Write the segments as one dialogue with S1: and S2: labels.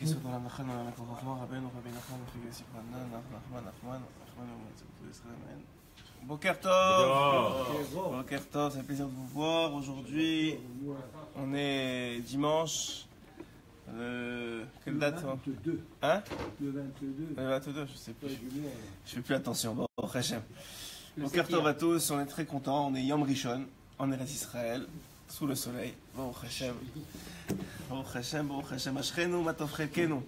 S1: יסוד עולם נחמן עולם כל חוכמה רבנו רבי נחמן וכי יסיף רנן נחמן Boker Tov. Boker Tov, c'est un plaisir de vous voir. Aujourd'hui, on est dimanche. Quelle date?
S2: Le 22.
S1: Hein?
S2: Le 22.
S1: Le 22, je sais plus. Je fais plus attention. Bon, Hachem. Boker Tov à tous, on est très contents. On est Yom Rishon, en Eretz Israël, sous le soleil. Bon, Hachem. Bon, Hachem, bon, Hachem. Ashrenu matov chelkenu.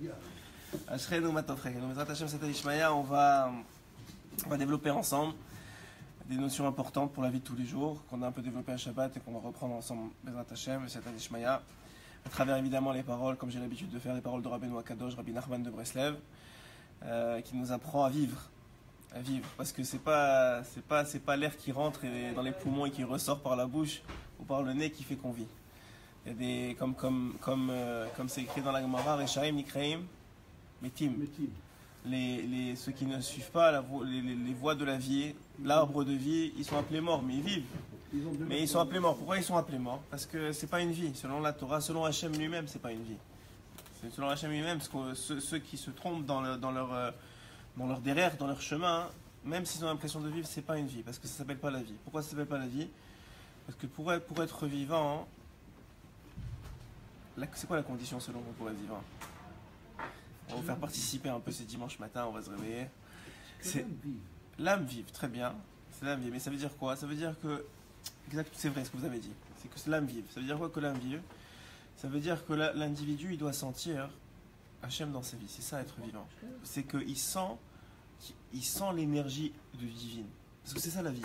S1: Ashrenu matov chelkenu. Mais Hachem, c'est Ishmaïa, on va développer ensemble des notions importantes pour la vie de tous les jours, qu'on a un peu développé à Shabbat et qu'on va reprendre ensemble, Bezrat Hashem, et Satan Ishmaïa, à travers évidemment les paroles, comme j'ai l'habitude de faire, les paroles de Rabbeinu Akadosh, Rabbi Nachman de Breslev, qui nous apprend à vivre, parce que c'est pas l'air qui rentre dans les poumons et qui ressort par la bouche ou par le nez qui fait qu'on vit. Il y a des, comme c'est écrit dans la Gemara, Rechaim Nikraim Metim. Ceux qui ne suivent pas les voies de la vie, l'arbre de vie, ils sont appelés morts, mais ils vivent. Mais ils sont appelés morts. Pourquoi ils sont appelés morts? Parce que c'est pas une vie. Selon la Torah, selon Hachem lui-même, c'est pas une vie. C'est selon Hachem lui-même, parce que ceux qui se trompent dans leur derrière, dans leur chemin, même s'ils ont l'impression de vivre, c'est pas une vie, parce que ça s'appelle pas la vie. Pourquoi ça s'appelle pas la vie? Parce que pour être vivant, c'est quoi la condition selon vous pour être vivant? On va vous faire participer un peu ce dimanche matin, on va se réveiller. C'est l'âme vive, très bien. C'est l'âme vive, mais ça veut dire quoi? Ça veut dire que, exact, c'est vrai ce que vous avez dit, c'est que c'est l'âme vive. Ça veut dire quoi que l'âme vive? Ça veut dire que l'individu, il doit sentir Hachem dans sa vie, c'est ça être vivant. C'est qu'il sent l'énergie divine. Parce que c'est ça la vie.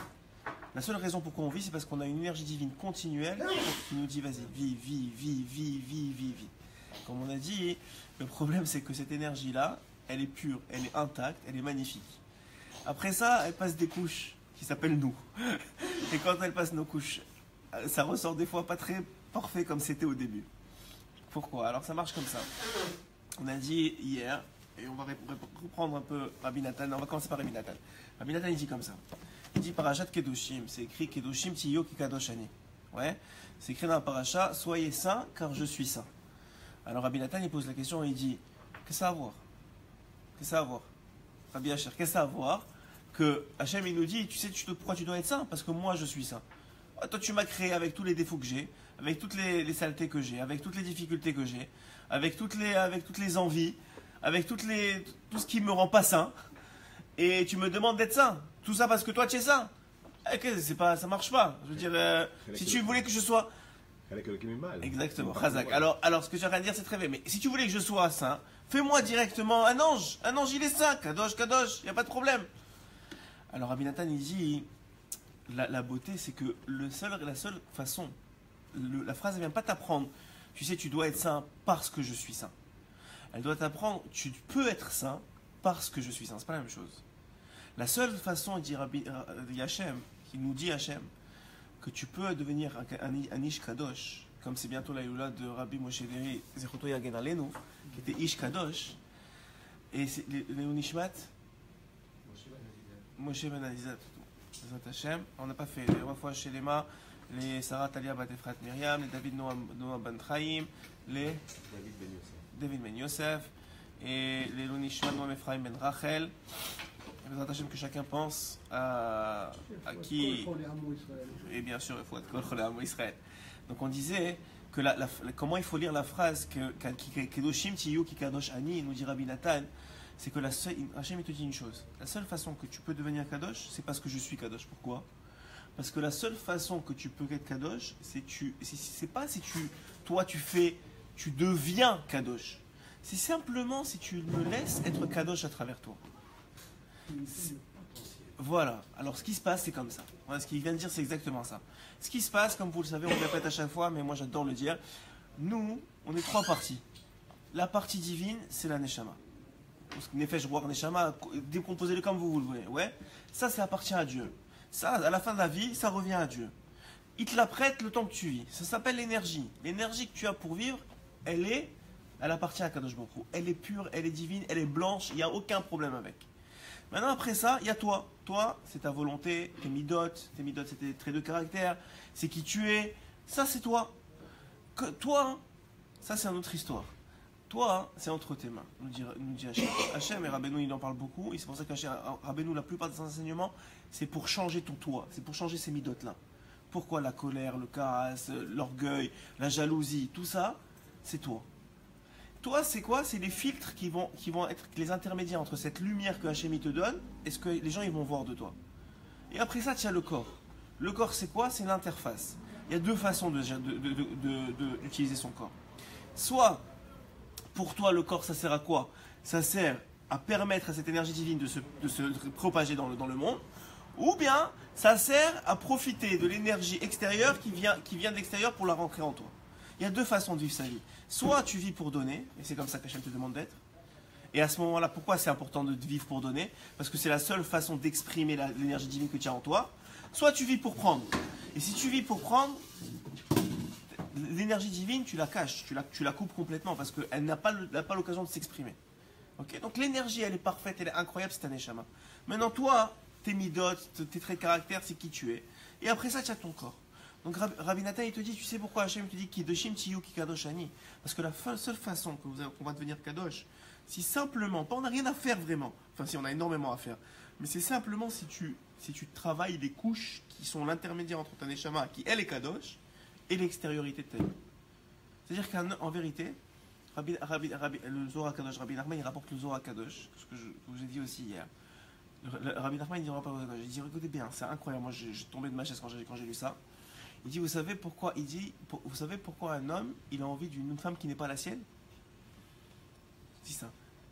S1: La seule raison pourquoi on vit, c'est parce qu'on a une énergie divine continuelle qui nous dit vas-y, vis. Comme on a dit, le problème c'est que cette énergie-là, elle est pure, elle est intacte, elle est magnifique. Après ça, elle passe des couches qui s'appellent nous. Et quand elle passe nos couches, ça ressort des fois pas très parfait comme c'était au début. Pourquoi? Alors ça marche comme ça. On a dit hier, et on va reprendre un peu Rabbi Nathan, on va commencer par Rabbi Nathan. Rabbi Nathan il dit comme ça. Il dit Parashat Kedoshim, c'est écrit Kedoshim Tiyo Kikadoshani. Ouais, c'est écrit dans la paracha, soyez saints car je suis saint. Alors Rabbi Nathan il pose la question et il dit qu'est-ce que ça a à voir? Qu'est-ce que ça a à voir? Rabbi Hacher, qu'est-ce que ça a à voir que Hachem il nous dit tu sais pourquoi tu dois être saint? Parce que moi je suis saint. Toi tu m'as créé avec tous les défauts que j'ai, avec toutes les saletés que j'ai, avec toutes les difficultés que j'ai, avec toutes les envies, avec tout ce qui me rend pas saint. Et tu me demandes d'être saint. Tout ça parce que toi tu es saint. Ça marche pas. Je veux dire, si tu voulais que je sois... Exactement, Chazak. Alors, ce que j'ai rien à dire, c'est très vrai. Mais si tu voulais que je sois saint, fais-moi directement un ange. Un ange, il est saint. Kadosh, il n'y a pas de problème. Alors, Rabbi Nathan, il dit, la beauté, c'est que la seule façon, la phrase ne vient pas t'apprendre, tu sais, tu dois être saint parce que je suis saint. Elle doit t'apprendre, tu peux être saint parce que je suis saint. C'est pas la même chose. La seule façon, dit Hachem, qui nous dit Hachem, que tu peux devenir un Ish Kadosh, comme c'est bientôt la Youla de Rabbi Moshe Deri, Zechoto Yagen Alenu, qui était Ish Kadosh, et c'est le Nishmat Moshe Ben Azizat, Hachem. On n'a pas fait les Refoua Shelema, les Sarah Talia Bat Efrat Miriam, les David Noah Ben Chaim, les David Ben Yosef, et les Nishmat Noam Ephraim Ben Rachel. Hachem, que chacun pense à qui, et bien sûr il faut être Israël. Donc on disait que comment il faut lire la phrase que Kedoshim Tiyu Kikadosh Ani, nous dit Rabbi Nathan, c'est que Hachem il te dit une chose, la seule façon que tu peux devenir Kadosh, c'est parce que je suis Kadosh. Pourquoi? Parce que la seule façon que tu peux être Kadosh, c'est pas si tu deviens Kadosh, c'est simplement si tu me laisses être Kadosh à travers toi. Voilà, alors ce qui se passe c'est comme ça. Voilà, ce qu'il vient de dire c'est exactement ça. Ce qui se passe, comme vous le savez, on le répète à chaque fois, mais moi j'adore le dire. Nous, on est trois parties. La partie divine, c'est la Neshama. Nefesh, Ruach, Neshama, décomposez-le comme vous le voulez. Ouais, ça appartient à Dieu. Ça, à la fin de la vie, ça revient à Dieu. Il te la prête le temps que tu vis. Ça s'appelle l'énergie. L'énergie que tu as pour vivre, elle appartient à Kadosh Baruch Hu. Elle est pure, elle est divine, elle est blanche, il n'y a aucun problème avec. Maintenant, après ça, il y a toi. Toi, c'est ta volonté, tes midot. Tes midot, c'est tes traits de caractère. C'est qui tu es. Ça, c'est toi. Toi, ça, c'est une autre histoire. Toi, hein, c'est entre tes mains, nous dit Hachem. Hachem et Rabbeinu, il en parle beaucoup, et c'est pour ça que Rabbeinu, la plupart des enseignements, c'est pour changer ton toi, c'est pour changer ces midotes-là. Pourquoi la colère, le karas, l'orgueil, la jalousie, tout ça, c'est toi. Toi, c'est quoi? C'est les filtres qui vont être les intermédiaires entre cette lumière que Hachem te donne et ce que les gens ils vont voir de toi. Et après ça, tu as le corps. Le corps, c'est quoi? C'est l'interface. Il y a deux façons d'utiliser son corps. Soit, pour toi, le corps, ça sert à quoi? Ça sert à permettre à cette énergie divine de se propager dans le monde. Ou bien, ça sert à profiter de l'énergie extérieure qui vient de l'extérieur pour la rentrer en toi. Il y a deux façons de vivre sa vie. Soit tu vis pour donner, et c'est comme ça qu'Hachem te demande d'être. Et à ce moment-là, pourquoi c'est important de vivre pour donner? Parce que c'est la seule façon d'exprimer l'énergie divine que tu as en toi. Soit tu vis pour prendre. Et si tu vis pour prendre, l'énergie divine, tu la caches, tu la coupes complètement parce qu'elle n'a pas l'occasion de s'exprimer. Okay, donc l'énergie, elle est parfaite, elle est incroyable, c'est un neshama. Maintenant, toi, tes midotes, tes traits de caractère, c'est qui tu es. Et après ça, tu as ton corps. Donc Rabbi Nathan, il te dit, tu sais pourquoi Hachem te dit Kidoshim Tiyu Kikadosh Ani? Parce que la seule façon qu'on va devenir Kadosh, si simplement, on n'a rien à faire vraiment, enfin si on a énormément à faire, mais c'est simplement si tu travailles les couches qui sont l'intermédiaire entre ta neshama, qui elle est Kadosh, et l'extériorité de ta vie. C'est-à-dire qu'en vérité, le Zohar Kadosh, Rabbi Nachman, il rapporte le Zohar Kadosh, ce que je vous ai dit aussi hier. Rabbi Nachman, il dit, il dit, écoutez bien, c'est incroyable, moi j'ai tombé de ma chaise quand j'ai lu ça. Il dit, vous savez pourquoi un homme, il a envie d'une femme qui n'est pas la sienne? Il dit ça.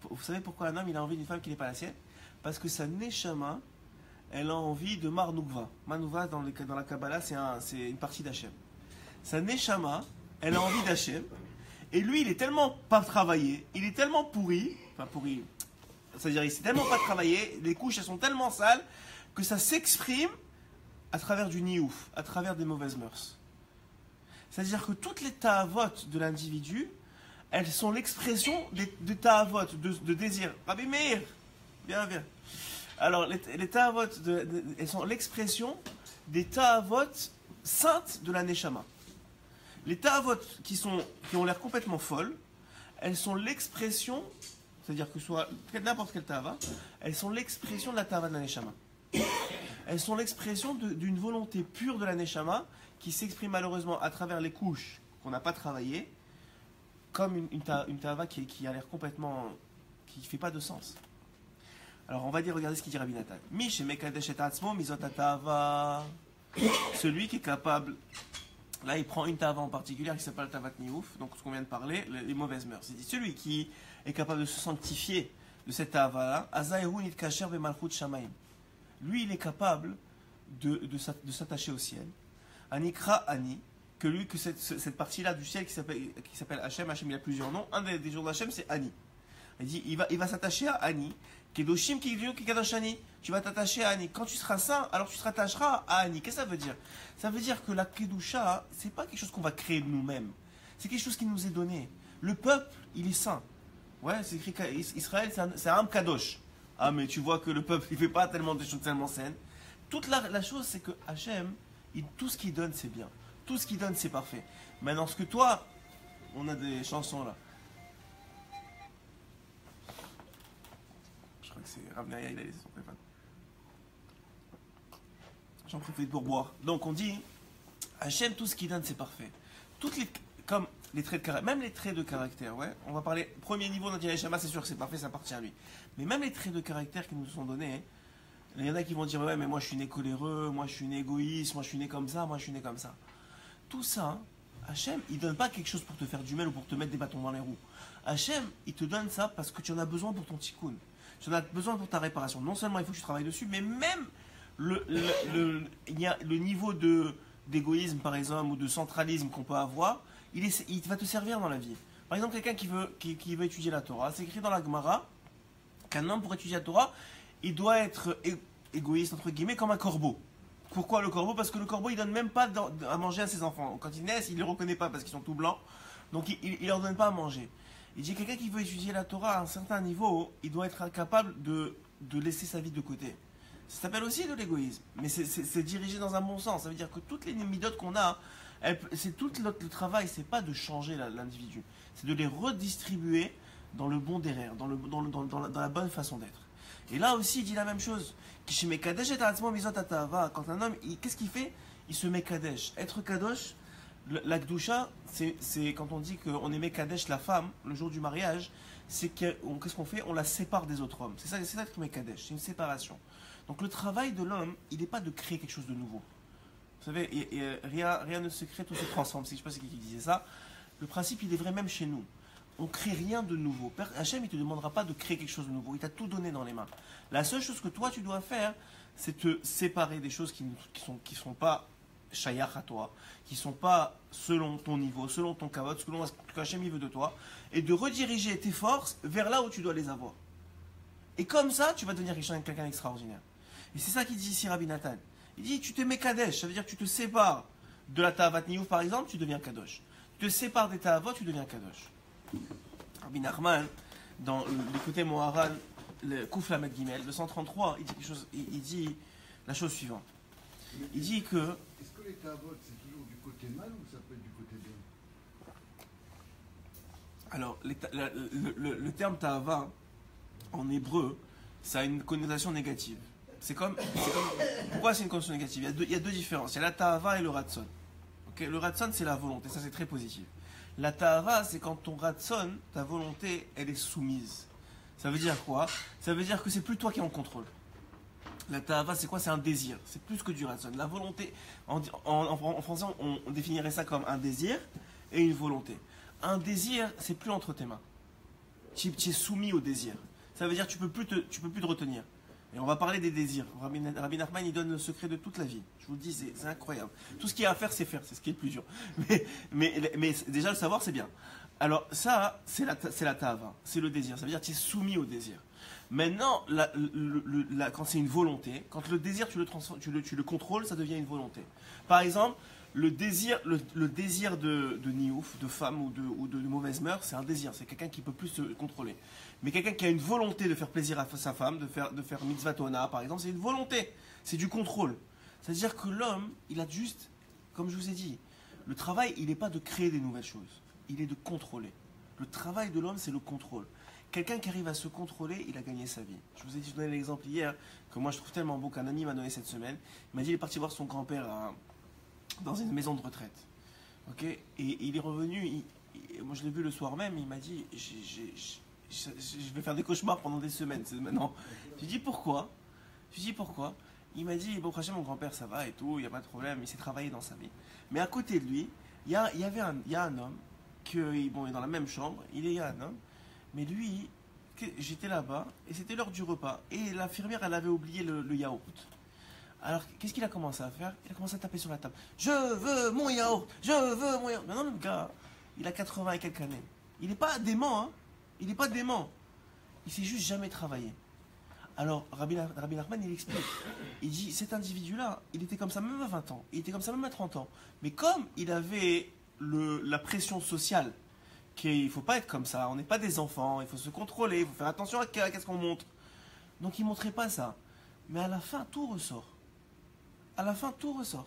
S1: Vous savez pourquoi un homme, il a envie d'une femme qui n'est pas la sienne? Parce que sa neshama, elle a envie de Marnoukva. Marnoukva, dans la Kabbalah, c'est une partie d'Hachem. Sa neshama, elle a envie d'Hachem, et lui, il est tellement pas travaillé, il est tellement pourri, c'est-à-dire il s'est tellement pas travaillé, les couches, elles sont tellement sales, que ça s'exprime à travers du niouf, à travers des mauvaises mœurs. C'est-à-dire que toutes les ta'avot de l'individu, elles sont l'expression de ta'avot, de désir. Rabbi Meir, viens. Alors, les ta'avot, elles sont l'expression des ta'avot saintes de la neshama. Les ta'avot qui ont l'air complètement folles, elles sont l'expression, c'est-à-dire que soit n'importe quelle ta'ava, elles sont l'expression de la ta'ava de la neshama. Elles sont l'expression d'une volonté pure de la neshama qui s'exprime malheureusement à travers les couches qu'on n'a pas travaillées, comme une ta'ava qui a l'air complètement, qui ne fait pas de sens. Alors on va dire, regardez ce qu'il dit Rabbi Nathan. Celui qui est capable, là il prend une ta'ava en particulier qui s'appelle ta'avat niouf, donc ce qu'on vient de parler, les mauvaises mœurs. Il dit celui qui est capable de se sanctifier de cette ta'ava-là, azaehu nitkacher bemalchut shamayim. Lui, il est capable de s'attacher au ciel. Anikra Ani, que cette partie-là du ciel qui s'appelle Hachem, Hachem il a plusieurs noms, un des jours d'Hachem c'est Ani. Il dit, il va s'attacher à Ani. Kedoshim Kikadosh Ani. Tu vas t'attacher à Ani. Quand tu seras saint, alors tu te rattacheras à Ani. Qu'est-ce que ça veut dire? Ça veut dire que la Kedusha, c'est pas quelque chose qu'on va créer de nous-mêmes. C'est quelque chose qui nous est donné. Le peuple, il est saint. Ouais, c'est écrit qu'Israël, c'est un Kadosh. Ah, mais tu vois que le peuple, il ne fait pas tellement des choses tellement saines. Toute la chose, c'est que Hachem, tout ce qu'il donne, c'est bien. Tout ce qu'il donne, c'est parfait. Maintenant, ce que toi, on a des chansons là. Je crois que c'est Rav Neria, il a laissé son téléphone. J'en profite pour boire. Donc, on dit, Hachem, tout ce qu'il donne, c'est parfait. Comme les traits de caractère, même les traits de caractère, ouais. On va parler, premier niveau dans Neshama, c'est sûr que c'est parfait, ça appartient à lui. Mais même les traits de caractère qui nous sont donnés, il y en a qui vont dire, ouais, mais moi je suis né coléreux, moi je suis né égoïste, moi je suis né comme ça, moi je suis né comme ça. Tout ça, Hachem, il ne donne pas quelque chose pour te faire du mal ou pour te mettre des bâtons dans les roues. Hachem, il te donne ça parce que tu en as besoin pour ton tikkun. Tu en as besoin pour ta réparation. Non seulement il faut que tu travailles dessus, mais même il y a le niveau d'égoïsme, par exemple, ou de centralisme qu'on peut avoir, il va te servir dans la vie. Par exemple, quelqu'un qui veut étudier la Torah, c'est écrit dans la Gemara qu'un homme pour étudier la Torah, il doit être égoïste, entre guillemets, comme un corbeau. Pourquoi le corbeau? Parce que le corbeau, il donne même pas à manger à ses enfants. Quand ils naissent, il ne les reconnaît pas parce qu'ils sont tout blancs. Donc, il leur donne pas à manger. Il dit, quelqu'un qui veut étudier la Torah à un certain niveau, il doit être capable de laisser sa vie de côté. Ça s'appelle aussi de l'égoïsme. Mais c'est dirigé dans un bon sens. Ça veut dire que toutes les midotes qu'on a, c'est tout le travail, c'est pas de changer l'individu. C'est de les redistribuer dans le bon derrière, dans la bonne façon d'être. Et là aussi, il dit la même chose. Quand un homme, qu'est-ce qu'il fait? Il se met kadesh. Être kadosh, la gdusha, c'est quand on dit qu'on est mekadesh la femme le jour du mariage, qu'est-ce qu'on fait? On la sépare des autres hommes. C'est ça qui est mekadesh, c'est une séparation. Donc le travail de l'homme, il n'est pas de créer quelque chose de nouveau. Vous savez, rien ne se crée, tout se transforme. Je ne sais pas si qui disait ça. Le principe, il est vrai même chez nous. On ne crée rien de nouveau. Hachem, il ne te demandera pas de créer quelque chose de nouveau. Il t'a tout donné dans les mains. La seule chose que toi, tu dois faire, c'est te séparer des choses qui sont pas shayach à toi, qui ne sont pas selon ton niveau, selon ton kavod, selon ce que Hachem veut de toi, et de rediriger tes forces vers là où tu dois les avoir. Et comme ça, tu vas devenir quelqu'un d'extraordinaire. Et c'est ça qu'il dit ici Rabbi Nathan. Il dit, tu te mets kadesh, ça veut dire que tu te sépares de la ta'avat niouf par exemple, tu deviens kadosh. Tu te sépares des ta'avot, tu deviens kadosh. Rabbi Nachman, dans l'écouté Moharan, le Kouf Lamed Gimel, le 133, il dit la chose suivante. Il dit que...
S2: Est-ce que les ta'avot, c'est toujours du côté mal ou ça peut être du côté bien?
S1: Alors, le terme ta'ava, en hébreu, ça a une connotation négative. Pourquoi c'est une connotation négative? Il y a deux différences. Il y a la ta'ava et le ratson. Okay, le ratson, c'est la volonté, ça c'est très positif. La ta'ava, c'est quand ton ratson, ta volonté, elle est soumise. Ça veut dire quoi? Ça veut dire que c'est plus toi qui es en contrôle. La ta'ava, c'est quoi? C'est un désir. C'est plus que du ratson. La volonté, en français, on définirait ça comme un désir et une volonté. Un désir, c'est plus entre tes mains. Tu es soumis au désir. Ça veut dire que tu peux plus te retenir. Et on va parler des désirs. Rabbi Nachman, il donne le secret de toute la vie. Je vous le dis, c'est incroyable. Tout ce qu'il y a à faire, c'est faire. C'est ce qui est le plus dur. Mais déjà, le savoir, c'est bien. Alors, ça, c'est la ta'ava. C'est le désir. Ça veut dire que tu es soumis au désir. Maintenant, quand c'est une volonté, quand le désir, tu le contrôles, ça devient une volonté. Par exemple, le désir de niouf, de femme ou de mauvaise mœurs, c'est un désir. C'est quelqu'un qui ne peut plus se contrôler. Mais quelqu'un qui a une volonté de faire plaisir à sa femme, de faire mitzvah tona, par exemple, c'est une volonté. C'est du contrôle. C'est-à-dire que l'homme, il a juste, comme je vous ai dit, le travail, il n'est pas de créer des nouvelles choses. Il est de contrôler. Le travail de l'homme, c'est le contrôle. Quelqu'un qui arrive à se contrôler, il a gagné sa vie. Je vous ai donné l'exemple hier, que moi je trouve tellement beau, qu'un ami m'a donné cette semaine. Il m'a dit qu'il est parti voir son grand-père dans une maison de retraite. Okay, et il est revenu, moi je l'ai vu le soir même, il m'a dit, je vais faire des cauchemars pendant des semaines maintenant. Je lui ai dit pourquoi? Il m'a dit, bon, franchement, mon grand-père ça va et tout, il n'y a pas de problème, il s'est travaillé dans sa vie. Mais à côté de lui, il y a un homme, il est dans la même chambre, il y a un homme, mais lui, j'étais là-bas, et c'était l'heure du repas, et l'infirmière, elle avait oublié le yaourt. Alors, qu'est-ce qu'il a commencé à faire? Il a commencé à taper sur la table. Je veux mon yaourt. Maintenant, le gars, il a 80 et quelques années. Il n'est pas dément, hein. Il n'est pas dément. Il s'est juste jamais travaillé. Alors, Rabbi Nachman, il explique. Il dit, cet individu-là, il était comme ça même à 20 ans. Il était comme ça même à 30 ans. Mais comme il avait la pression sociale, qu'il ne faut pas être comme ça, on n'est pas des enfants, il faut se contrôler, il faut faire attention à ce qu'on montre. Donc, il ne montrait pas ça. Mais à la fin, tout ressort. À la fin, tout ressort.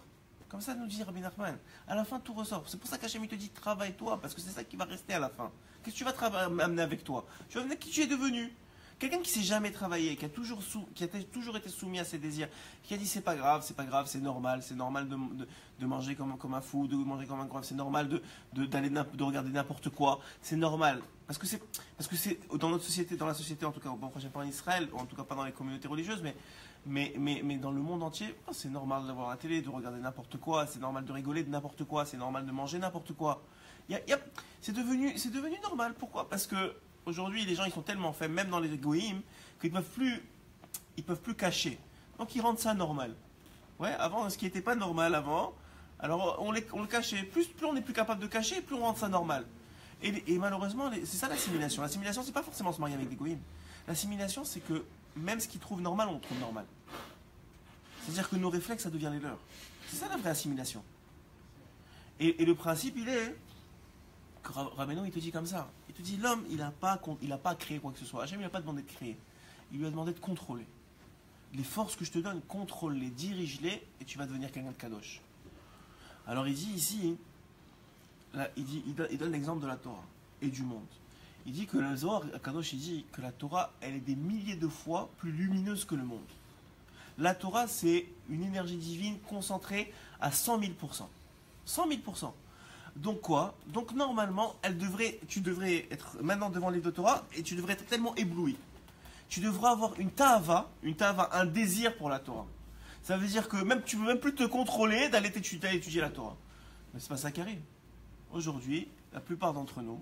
S1: Comme ça nous dit Rabbi Nachman. À la fin, tout ressort. C'est pour ça qu'Hachem te dit travaille-toi, parce que c'est ça qui va rester à la fin. Qu'est-ce que tu vas amener avec toi? Tu vas amener qui tu es devenu. Quelqu'un qui ne s'est jamais travaillé, qui a toujours été soumis à ses désirs, qui a dit c'est pas grave, c'est normal de manger comme un fou, de manger comme un grave, c'est normal de regarder n'importe quoi, c'est normal. Parce que c'est dans notre société, dans la société en tout cas, bon, prochain pas en Israël, ou en tout cas pas dans les communautés religieuses, mais dans le monde entier, c'est normal d'avoir la télé, de regarder n'importe quoi, c'est normal de rigoler de n'importe quoi, c'est normal de manger n'importe quoi. C'est devenu normal. Pourquoi? Parce que aujourd'hui, les gens ils sont tellement faibles, même dans les goïms, qu'ils peuvent plus cacher. Donc ils rendent ça normal. Ouais, avant, ce qui n'était pas normal avant, alors on le cachait. Plus on n'est plus capable de cacher, plus on rend ça normal. Et malheureusement, c'est ça l'assimilation. L'assimilation, c'est pas forcément se marier avec des goïms. L'assimilation, c'est que même ce qu'ils trouvent normal, on le trouve normal. C'est-à-dire que nos réflexes, ça devient les leurs. C'est ça la vraie assimilation. Et le principe, il est que Rabbeinu, il te dit comme ça. Il te dit, l'homme, il n'a pas créé quoi que ce soit. Hachem, il n'a pas demandé de créer. Il lui a demandé de contrôler. Les forces que je te donne, contrôle-les, dirige-les, et tu vas devenir quelqu'un de kadosh. Alors il dit ici, là, il donne l'exemple de la Torah et du monde. Il dit que le Zohar, Kadosh, il dit que la Torah, elle est des milliers de fois plus lumineuse que le monde. La Torah, c'est une énergie divine concentrée à 100 000%. 100 000%. Donc quoi? Donc normalement, tu devrais être maintenant devant les deux Torah et tu devrais être tellement ébloui. Tu devrais avoir une ta'ava, un désir pour la Torah. Ça veut dire que même tu ne peux même plus te contrôler d'aller étudier la Torah. Mais c'est pas ça qui arrive. Aujourd'hui, la plupart d'entre nous,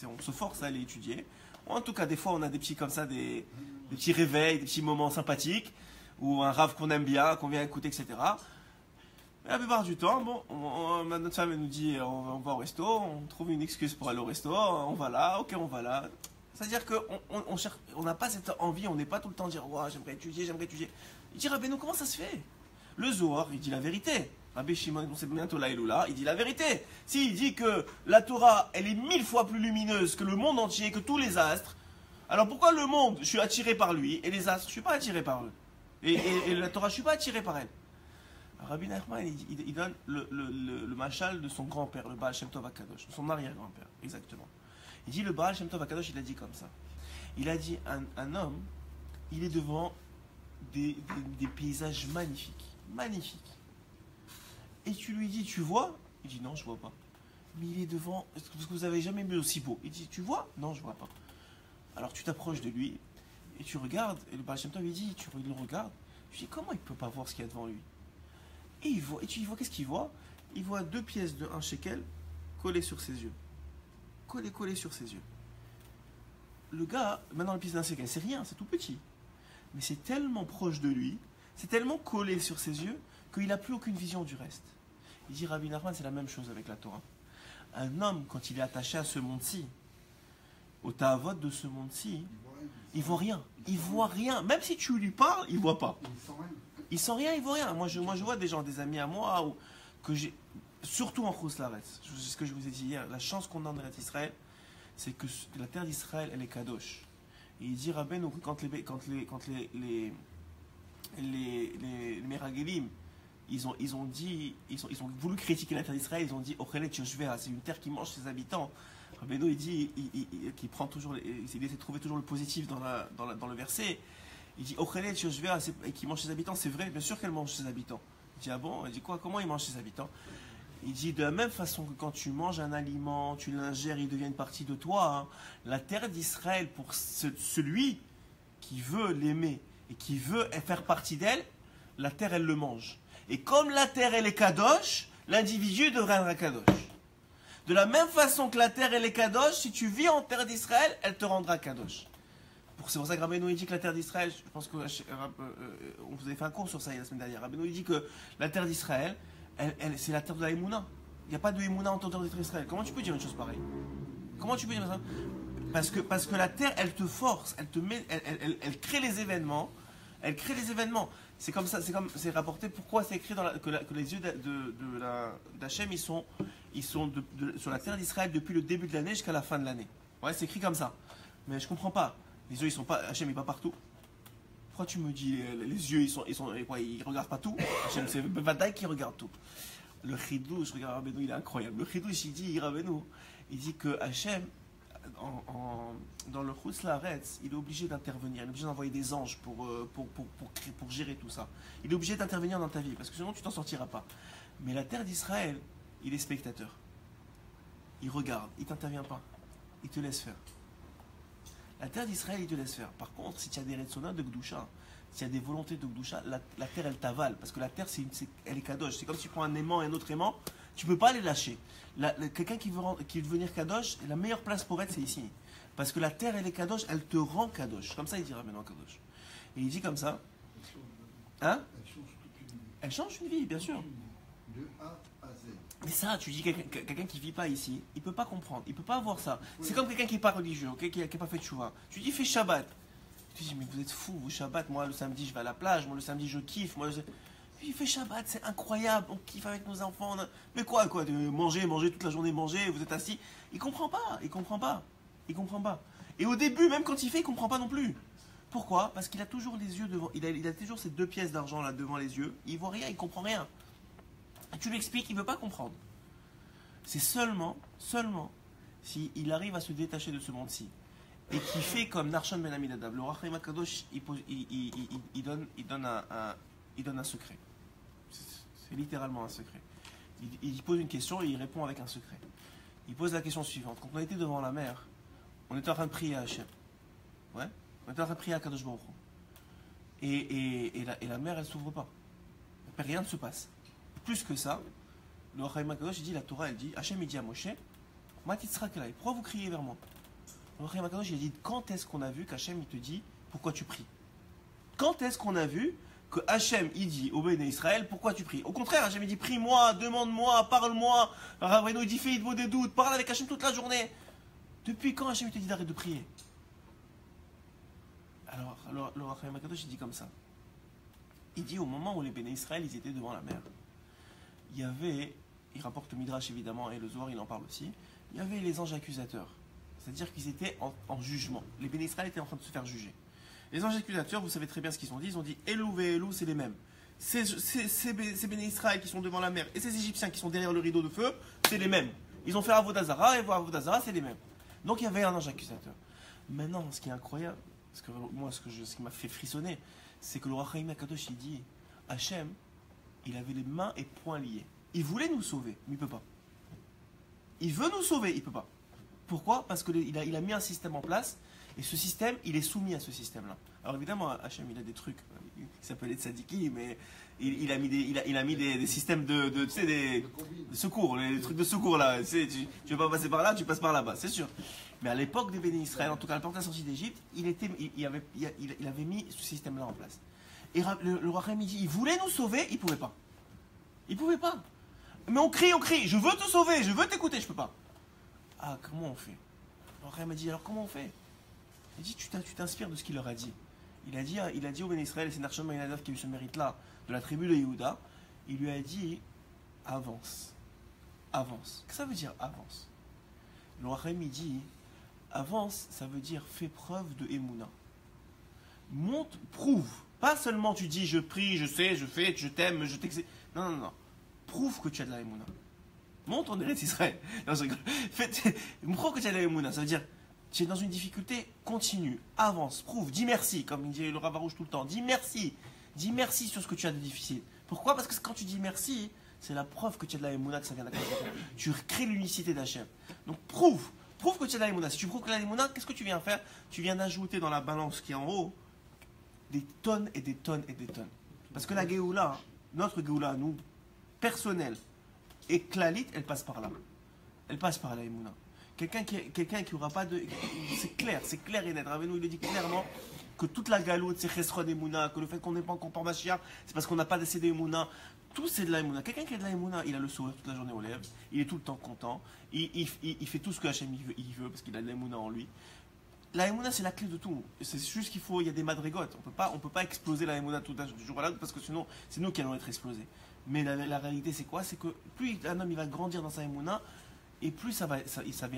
S1: on se force à aller étudier. Ou en tout cas, des fois, on a des petits comme ça, des petits réveils, des petits moments sympathiques, ou un rave qu'on aime bien, qu'on vient écouter, etc. Mais la plupart du temps, notre femme elle nous dit on va au resto, on trouve une excuse pour aller au resto, on va là, ok, on va là. C'est-à-dire qu'on n'a pas cette envie, on n'est pas tout le temps à dire oh, j'aimerais étudier. Il dit Rabbeinu, comment ça se fait? Le Zohar, il dit la vérité. Rabbi Shimon, on sait bientôt là et là, il dit la vérité. S'il dit que la Torah, elle est 1000 fois plus lumineuse que le monde entier, que tous les astres, alors pourquoi le monde, je suis attiré par lui, et les astres, je ne suis pas attiré par eux? Et la Torah, je ne suis pas attiré par elle. Rabbi Nachman, il donne le machal de son grand-père, le Baal Shem Tov HaKadosh, son arrière-grand-père, exactement. Il dit le Baal Shem Tov HaKadosh, il a dit comme ça. Il a dit un homme, il est devant des paysages magnifiques. Et tu lui dis, tu vois? Il dit non, je vois pas. Mais il est devant, parce que vous avez jamais vu aussi beau. Il dit, tu vois? Non, je vois pas. Alors tu t'approches de lui et tu regardes, et le Baal Shem Tov il dit, tu le regardes, tu dis comment il peut pas voir ce qu'il y a devant lui? Et tu vois, qu'est-ce qu'il voit? Il voit 2 pièces de 1 shekel collées sur ses yeux. Collées sur ses yeux. Le gars, maintenant la pièce d'un shekel, c'est rien, c'est tout petit. Mais c'est tellement proche de lui, c'est tellement collé sur ses yeux, qu'il n'a plus aucune vision du reste. Il dit Rabbi Nachman, c'est la même chose avec la Torah. Un homme, quand il est attaché à ce monde-ci, au ta'avot de ce monde-ci, il voit rien. Il voit rien. Même si tu lui parles, il voit pas. Il sent rien, il voit rien. Moi, je vois des gens, des amis à moi, que j'ai, surtout en Chouslaretz, c'est ce que je vous ai dit hier, la chance qu'on a en Eretz Israël, c'est que la terre d'Israël, elle est kadosh. Et il dit Rabbeinu, quand les Meragelim, ils ont voulu critiquer la terre d'Israël, ils ont dit Ochelet Yoshvea, c'est une terre qui mange ses habitants. Rabbeinu, il dit, il prend toujours, il essaie de trouver toujours le positif dans le verset. Il dit Ochelet Yoshvea, qui mange ses habitants, c'est vrai, bien sûr qu'elle mange ses habitants. Il dit ah bon? Il dit quoi? Comment il mange ses habitants? Il dit de la même façon que quand tu manges un aliment, tu l'ingères, il devient une partie de toi. Hein. La terre d'Israël, pour celui qui veut l'aimer et qui veut faire partie d'elle, la terre, elle le mange. Et comme la terre, elle est kadosh, l'individu deviendra kadosh. De la même façon que la terre, elle est kadosh, si tu vis en terre d'Israël, elle te rendra kadosh. C'est pour ça que Rabbeinu dit que la terre d'Israël, je pense que on vous avait fait un cours sur ça la semaine dernière. Rabbeinu dit que la terre d'Israël, c'est la terre de la Emouna. Il n'y a pas de Emouna en terre d'Israël. Comment tu peux dire une chose pareille? Comment tu peux dire ça? Parce que la terre, elle te force, elle te met, elle crée les événements. Elle crée les événements. C'est comme ça, c'est rapporté. Pourquoi c'est écrit que les yeux d'Hachem, ils sont sur la terre d'Israël depuis le début de l'année jusqu'à la fin de l'année. Ouais, c'est écrit comme ça. Mais je comprends pas. Les yeux, ils sont pas. Hachem, il n'est pas partout. Pourquoi tu me dis les yeux, ils regardent pas tout? Hachem, c'est Bevadaï qui regarde tout. Le Chidouche, regarde Rabbeinu, il est incroyable. Le Chidouche, il dit Rabbeinu, il dit que Hachem, dans le Chutz Laaretz, il est obligé d'intervenir, il est obligé d'envoyer des anges pour gérer tout ça. Il est obligé d'intervenir dans ta vie, parce que sinon tu t'en sortiras pas. Mais la terre d'Israël, il est spectateur. Il regarde, il t'intervient pas. Il te laisse faire. La terre d'Israël, il te laisse faire. Par contre, si tu as des retsona de Gdusha, s'il y a des volontés de Gdusha, la terre, elle t'avale. Parce que la terre, elle est kadosh. C'est comme si tu prends un aimant et un autre aimant, tu ne peux pas les lâcher. Quelqu'un qui veut devenir kadosh, la meilleure place pour être, c'est ici. Parce que la terre, elle est kadosh, elle te rend kadosh. Comme ça, il dira maintenant kadosh. Et il dit comme ça. Hein? Elle change une vie, bien sûr.
S2: De A à Z.
S1: Mais ça, tu dis quelqu'un qui ne vit pas ici, il ne peut pas comprendre, il ne peut pas avoir ça. C'est comme quelqu'un qui n'est pas religieux, okay, qui n'a pas fait de chouva. Tu dis fais Shabbat. Tu dis mais vous êtes fous, vous Shabbat, moi le samedi je vais à la plage, moi le samedi je kiffe, il fait Shabbat, c'est incroyable, on kiffe avec nos enfants. Mais quoi, de manger toute la journée, manger, vous êtes assis. Il comprend pas. Et au début, même quand il fait, il comprend pas non plus. Pourquoi? Parce qu'il a toujours les yeux devant, il a toujours ces 2 pièces d'argent là devant les yeux, il voit rien, il comprend rien. Et tu lui expliques, il veut pas comprendre. C'est seulement s'il arrive à se détacher de ce monde-ci, et qui fait comme Narshon Ben Amminadab, le Rach Chaim HaKadosh, il donne un secret. C'est littéralement un secret. Il pose une question et il répond avec un secret. Il pose la question suivante. Quand on était devant la mer, on était en train de prier à Hachem. Ouais? On était en train de prier à Kadosh Baruch Hu. Et la mer, elle ne s'ouvre pas. Rien ne se passe. Plus que ça, le Rach Chaim HaKadosh, il dit, la Torah, elle dit, Hachem, il dit à Moshe, Matitzrakelai, pourquoi vous criez vers moi? Le Rach Chaim HaKadosh, il a dit, quand est-ce qu'on a vu qu'Hachem, il te dit, pourquoi tu pries? Quand est-ce qu'on a vu que Hachem, il dit au Béné Israël, pourquoi tu pries? Au contraire, Hachem, il dit, prie-moi, demande-moi, parle-moi. Rabbeinu, il dit, fais vos des doutes, parle avec Hachem toute la journée. Depuis quand Hachem, il te dit d'arrêter de prier? Alors, le Rach Chaim HaKadosh, il dit comme ça. Il dit, au moment où les Béné Israël, ils étaient devant la mer, il y avait, il rapporte le Midrash évidemment, et le Zohar, il en parle aussi, il y avait les anges accusateurs. C'est-à-dire qu'ils étaient en jugement. Les Béné Israël étaient en train de se faire juger. Les anges accusateurs, vous savez très bien ce qu'ils ont dit. Ils ont dit Elou et Elou, c'est les mêmes. Ces Béné Israël qui sont devant la mer et ces Égyptiens qui sont derrière le rideau de feu, c'est les mêmes. Ils ont fait Avodazara et Avodazara, c'est les mêmes. Donc il y avait un ange accusateur. Maintenant, ce qui est incroyable, ce qui m'a fait frissonner, c'est que le Rach Chaim HaKadosh, il dit Hachem, il avait les mains et poings liés. Il voulait nous sauver, mais il ne peut pas. Il veut nous sauver, il ne peut pas. Pourquoi? Parce qu'il a mis un système en place. Et ce système, il est soumis à ce système-là. Alors évidemment, Hachem, il a des trucs, il s'appelle les tzadiki, mais il a mis des systèmes tu sais, de secours, les trucs de secours là. Tu sais, tu veux pas passer par là, tu passes par là-bas, c'est sûr. Mais à l'époque des Béné Israël, en tout cas à l'époque de la sortie d'Égypte, il avait mis ce système-là en place. Et le roi Chaim, il dit, il voulait nous sauver, il pouvait pas. Il pouvait pas. Mais on crie, je veux te sauver, je veux t'écouter, je peux pas. Ah, comment on fait? Le roi Chaim m'a dit, alors comment on fait? Il dit, tu t'inspires de ce qu'il leur a dit. Il a dit au Béné Israël, et c'est Narshon Ben Amminadab qui a eu ce mérite-là, de la tribu de Yehuda, il lui a dit, avance. Avance. Qu'est-ce que ça veut dire, avance? Le Rach Chaim, il dit, avance, ça veut dire, fais preuve de Emouna. Monte, prouve. Pas seulement tu dis, je prie, je sais, je fais, je t'aime, je t'excite. Non. Prouve que tu as de la Emouna. Monte en Eretz Israël. Non, je rigole. Prouve que tu as de la Emouna. Ça veut dire, tu es dans une difficulté, continue, avance, prouve, dis merci, comme il dit le Rav Arouche tout le temps, dis merci sur ce que tu as de difficile. Pourquoi? Parce que quand tu dis merci, c'est la preuve que tu as de la Emouna, que ça vient d'Hachem. Tu crées l'unicité d'Hachem. Donc prouve que tu as de la Emouna. Si tu prouves que tu as de la Emouna, qu'est-ce que tu viens faire? Tu viens d'ajouter dans la balance qui est en haut des tonnes et des tonnes et des tonnes. Parce que la Géoula, notre Géoula, nous, personnelle et Klalit, elle passe par là. Elle passe par la Emouna. Quelqu'un qui n'aura pas de... C'est clair et net. Rabbeinu, il le dit clairement que toute la galoute, c'est Chesron Emouna, que le fait qu'on n'est pas encore par Mashiach, c'est parce qu'on n'a pas d'essai d'Emouna. Tout, c'est de la Emouna. Quelqu'un qui a de la Emouna, il a le sourire toute la journée aux lèvres, il est tout le temps content, il fait tout ce que Hachem il veut parce qu'il a de la Emouna en lui. La Emouna, c'est la clé de tout. C'est juste qu'il faut... Il y a des madrigotes. On peut pas exploser la Emouna du jour au lendemain parce que sinon, c'est nous qui allons être explosés. Mais la réalité, c'est quoi? C'est que plus un homme il va grandir dans sa Emouna, et plus sa vie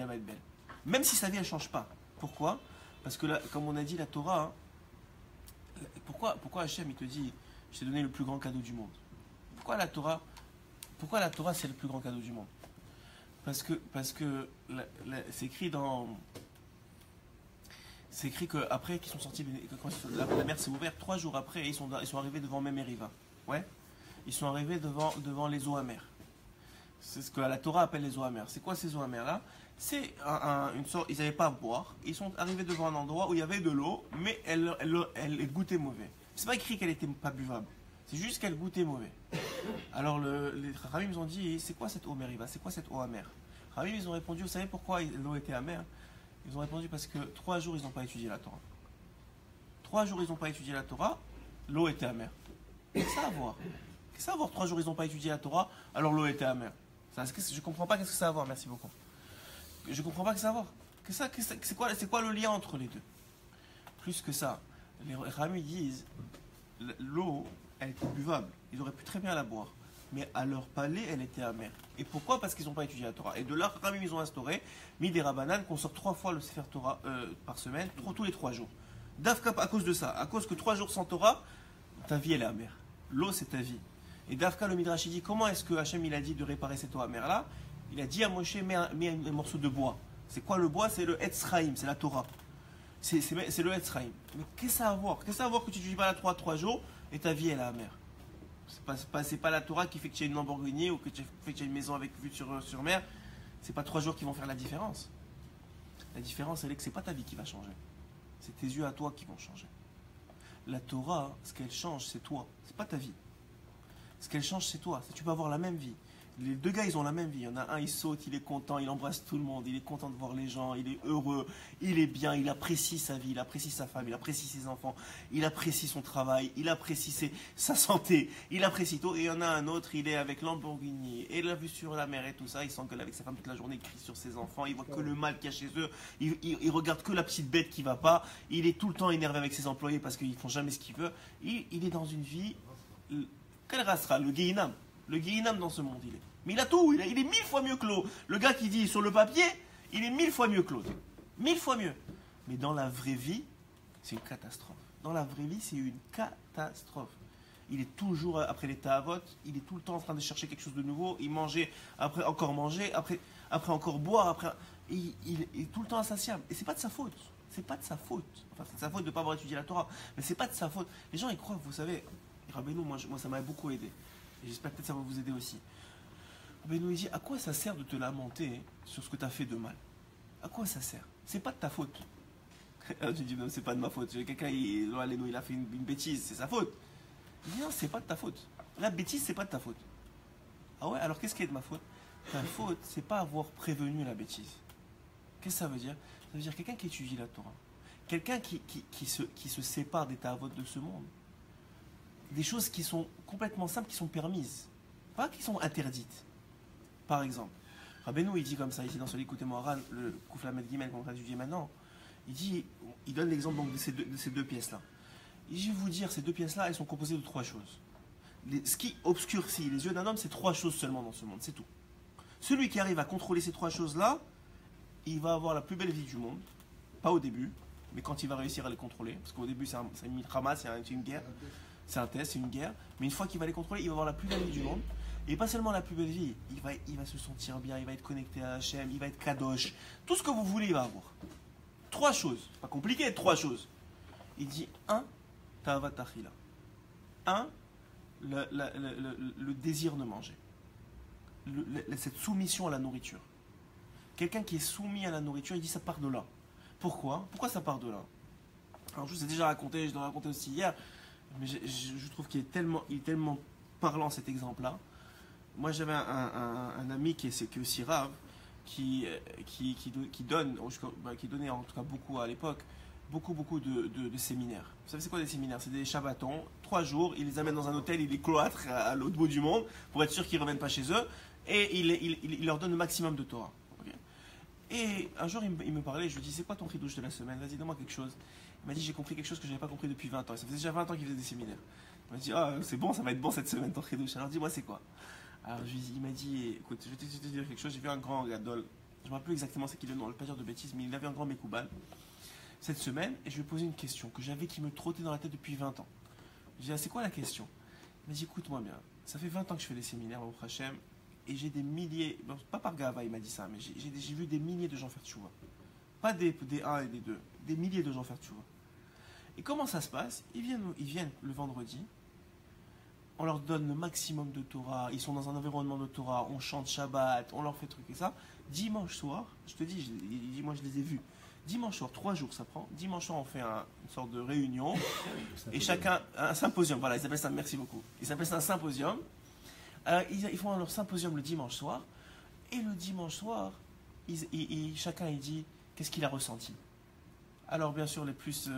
S1: va être belle. Même si sa vie, elle ne change pas. Pourquoi? Parce que, là, comme on a dit, la Torah, pourquoi Hachem, il te dit, je t'ai donné le plus grand cadeau du monde? Pourquoi la Torah, c'est le plus grand cadeau du monde? Parce que c'est écrit qu'après qu'ils sont sortis, quand la mer s'est ouverte, 3 jours après, ils sont arrivés devant Mémériva. Ouais? Ils sont arrivés devant les eaux amères. C'est ce que la Torah appelle les eaux amères. C'est quoi ces eaux amères-là? C'est une sorte. Ils n'avaient pas à boire. Ils sont arrivés devant un endroit où il y avait de l'eau, mais elle goûtait mauvais. C'est pas écrit qu'elle était pas buvable. C'est juste qu'elle goûtait mauvais. Alors les Rabbim ont dit, c'est quoi cette eau mériva? C'est quoi cette eau amère? Rabbim, ils ont répondu, vous savez pourquoi l'eau était amère? Ils ont répondu parce que 3 jours ils n'ont pas étudié la Torah. 3 jours ils n'ont pas étudié la Torah, l'eau était amère. Qu'est-ce que ça a à voir? Qu'est-ce que ça a à voir? 3 jours ils n'ont pas étudié la Torah, alors l'eau était amère. Je comprends pas qu'est-ce que ça a à voir, merci beaucoup. Je comprends pas que ça a à voir. C'est quoi le lien entre les deux? Plus que ça, les Ramis disent, l'eau, elle était buvable. Ils auraient pu très bien la boire. Mais à leur palais, elle était amère. Et pourquoi? Parce qu'ils n'ont pas étudié la Torah. Et de là, Ramis, ils ont instauré, mis des Rabbanan, qu'on sort 3 fois le Sefer Torah par semaine, tous les 3 jours. Dafka, à cause de ça, à cause que 3 jours sans Torah, ta vie, elle est amère. L'eau, c'est ta vie. Et Dafka, le Midrash, il dit, comment est-ce que Hachem, il a dit de réparer cette eau amère-là? Il a dit à Moshe, mets un morceau de bois. C'est quoi le bois? C'est le Etz Chaim, c'est la Torah. C'est le Etz Chaim. Mais qu'est-ce que ça a à voir? Qu'est-ce que ça a à voir que tu n'étudies pas la Torah 3 jours et ta vie elle est amère? C'est pas la Torah qui fait que tu as une Lamborghini ou que tu fais que tu as une maison avec vue sur mer. C'est pas 3 jours qui vont faire la différence. La différence, elle est que c'est pas ta vie qui va changer. C'est tes yeux à toi qui vont changer. La Torah, ce qu'elle change, c'est toi. C'est pas ta vie. Ce qu'elle change, c'est toi. Tu peux avoir la même vie. Les deux gars, ils ont la même vie. Il y en a un, il saute, il est content, il embrasse tout le monde, il est content de voir les gens, il est heureux, il est bien, il apprécie sa vie, il apprécie sa femme, il apprécie ses enfants, il apprécie son travail, il apprécie sa santé, il apprécie tout. Et il y en a un autre, il est avec Lamborghini, et la vue sur la mer et tout ça, il s'engueule avec sa femme toute la journée, il crie sur ses enfants, il voit que le mal qu'il y a chez eux, il regarde que la petite bête qui va pas, il est tout le temps énervé avec ses employés parce qu'ils font jamais ce qu'il veut. Il est dans une vie, quelle race sera le Gehinam? Le Gehinam dans ce monde, il est. Mais il a tout, il est 1000 fois mieux que l'autre. Le gars qui dit sur le papier, il est 1000 fois mieux que l'autre. 1000 fois mieux. Mais dans la vraie vie, c'est une catastrophe. Dans la vraie vie, c'est une catastrophe. Il est toujours, après les ta'avot, il est tout le temps en train de chercher quelque chose de nouveau. Il mangeait, après encore boire, il est tout le temps insatiable. Et c'est pas de sa faute. C'est pas de sa faute. Enfin, c'est de sa faute de ne pas avoir étudié la Torah. Mais c'est pas de sa faute. Les gens, ils croient, vous savez, Rabbeinu, moi ça m'a beaucoup aidé. Et j'espère que ça va vous aider aussi. Rabbeinu, il dit, à quoi ça sert de te lamenter sur ce que tu as fait de mal? À quoi ça sert? C'est pas de ta faute. Je dis, non, c'est pas de ma faute. Quelqu'un, il a fait une bêtise, c'est sa faute. Il dit, non, c'est pas de ta faute. La bêtise, c'est pas de ta faute. Ah ouais, alors qu'est-ce qui est de ma faute? Ta faute, c'est pas avoir prévenu la bêtise. Qu'est-ce que ça veut dire? Ça veut dire quelqu'un qui étudie la Torah. Quelqu'un qui se sépare des ta'avot de ce monde. Des choses qui sont complètement simples, qui sont permises. Pas qui sont interdites. Par exemple, Rabbeinu, il dit comme ça, ici dans ce livre, écoutez-moi, Ran, le Kouflamet Gimel qu'on va étudier maintenant, il donne l'exemple donc, de ces deux pièces-là. Et je vais vous dire, ces deux pièces-là, elles sont composées de 3 choses. Ce qui obscurcit les yeux d'un homme, c'est 3 choses seulement dans ce monde, c'est tout. Celui qui arrive à contrôler ces 3 choses-là, il va avoir la plus belle vie du monde, pas au début, mais quand il va réussir à les contrôler, parce qu'au début, c'est une milchama, c'est une guerre, c'est un test, c'est une guerre, mais une fois qu'il va les contrôler, il va avoir la plus belle vie du monde. Et pas seulement la plus belle vie, il va se sentir bien, il va être connecté à Hachem, il va être kadosh. Tout ce que vous voulez, il va avoir. 3 choses. Pas compliqué, 3 choses. Il dit 1, ta'avat achila. 1, le désir de manger. Cette soumission à la nourriture. Quelqu'un qui est soumis à la nourriture, il dit ça part de là. Pourquoi? Pourquoi ça part de là? Alors je vous ai déjà raconté, je l'ai raconté aussi hier, mais je trouve qu'il est tellement parlant cet exemple-là. Moi, j'avais un ami qui est aussi rave, qui donnait en tout cas beaucoup à l'époque, beaucoup de séminaires. Vous savez c'est quoi des séminaires? C'est des shabbatons, 3 jours, il les amène dans un hôtel, il les cloître à l'autre bout du monde, pour être sûr qu'ils ne reviennent pas chez eux, et il leur donne le maximum de Torah. Okay. Et un jour, il me parlait, je lui dis, c'est quoi ton chidouche de la semaine? Vas-y, donne-moi quelque chose. Il m'a dit, j'ai compris quelque chose que je n'avais pas compris depuis 20 ans. Ça faisait déjà 20 ans qu'il faisait des séminaires. Il m'a dit, ah, c'est bon, ça va être bon cette semaine ton chidouche. Alors dis-moi, c'est quoi? Alors il m'a dit, écoute, je vais te dire quelque chose, j'ai vu un grand gadol, je ne me rappelle plus exactement c'est qui le nom, je ne vais pas dire de bêtises, mais il avait un grand Mekoubal cette semaine, et je lui ai posé une question que j'avais qui me trottait dans la tête depuis 20 ans. Je lui ai dit, ah, c'est quoi la question? Il m'a dit, écoute-moi bien, ça fait 20 ans que je fais des séminaires au Hachem, et j'ai des milliers, bon, pas par Gava il m'a dit ça, mais j'ai vu des milliers de gens faire tchouva. Pas des 1 et des 2, des milliers de gens faire tchouva. Et comment ça se passe? Ils viennent le vendredi, on leur donne le maximum de Torah, ils sont dans un environnement de Torah, on chante Shabbat, on leur fait truc et ça. Dimanche soir, je te dis, moi je les ai vus. Dimanche soir, 3 jours ça prend. Dimanche soir, on fait une sorte de réunion. Et chacun, un symposium, voilà, ils appellent ça, merci beaucoup. Ils appellent ça un symposium. Alors, ils font leur symposium le dimanche soir. Et le dimanche soir, chacun il dit qu'est-ce qu'il a ressenti. Alors bien sûr, les plus...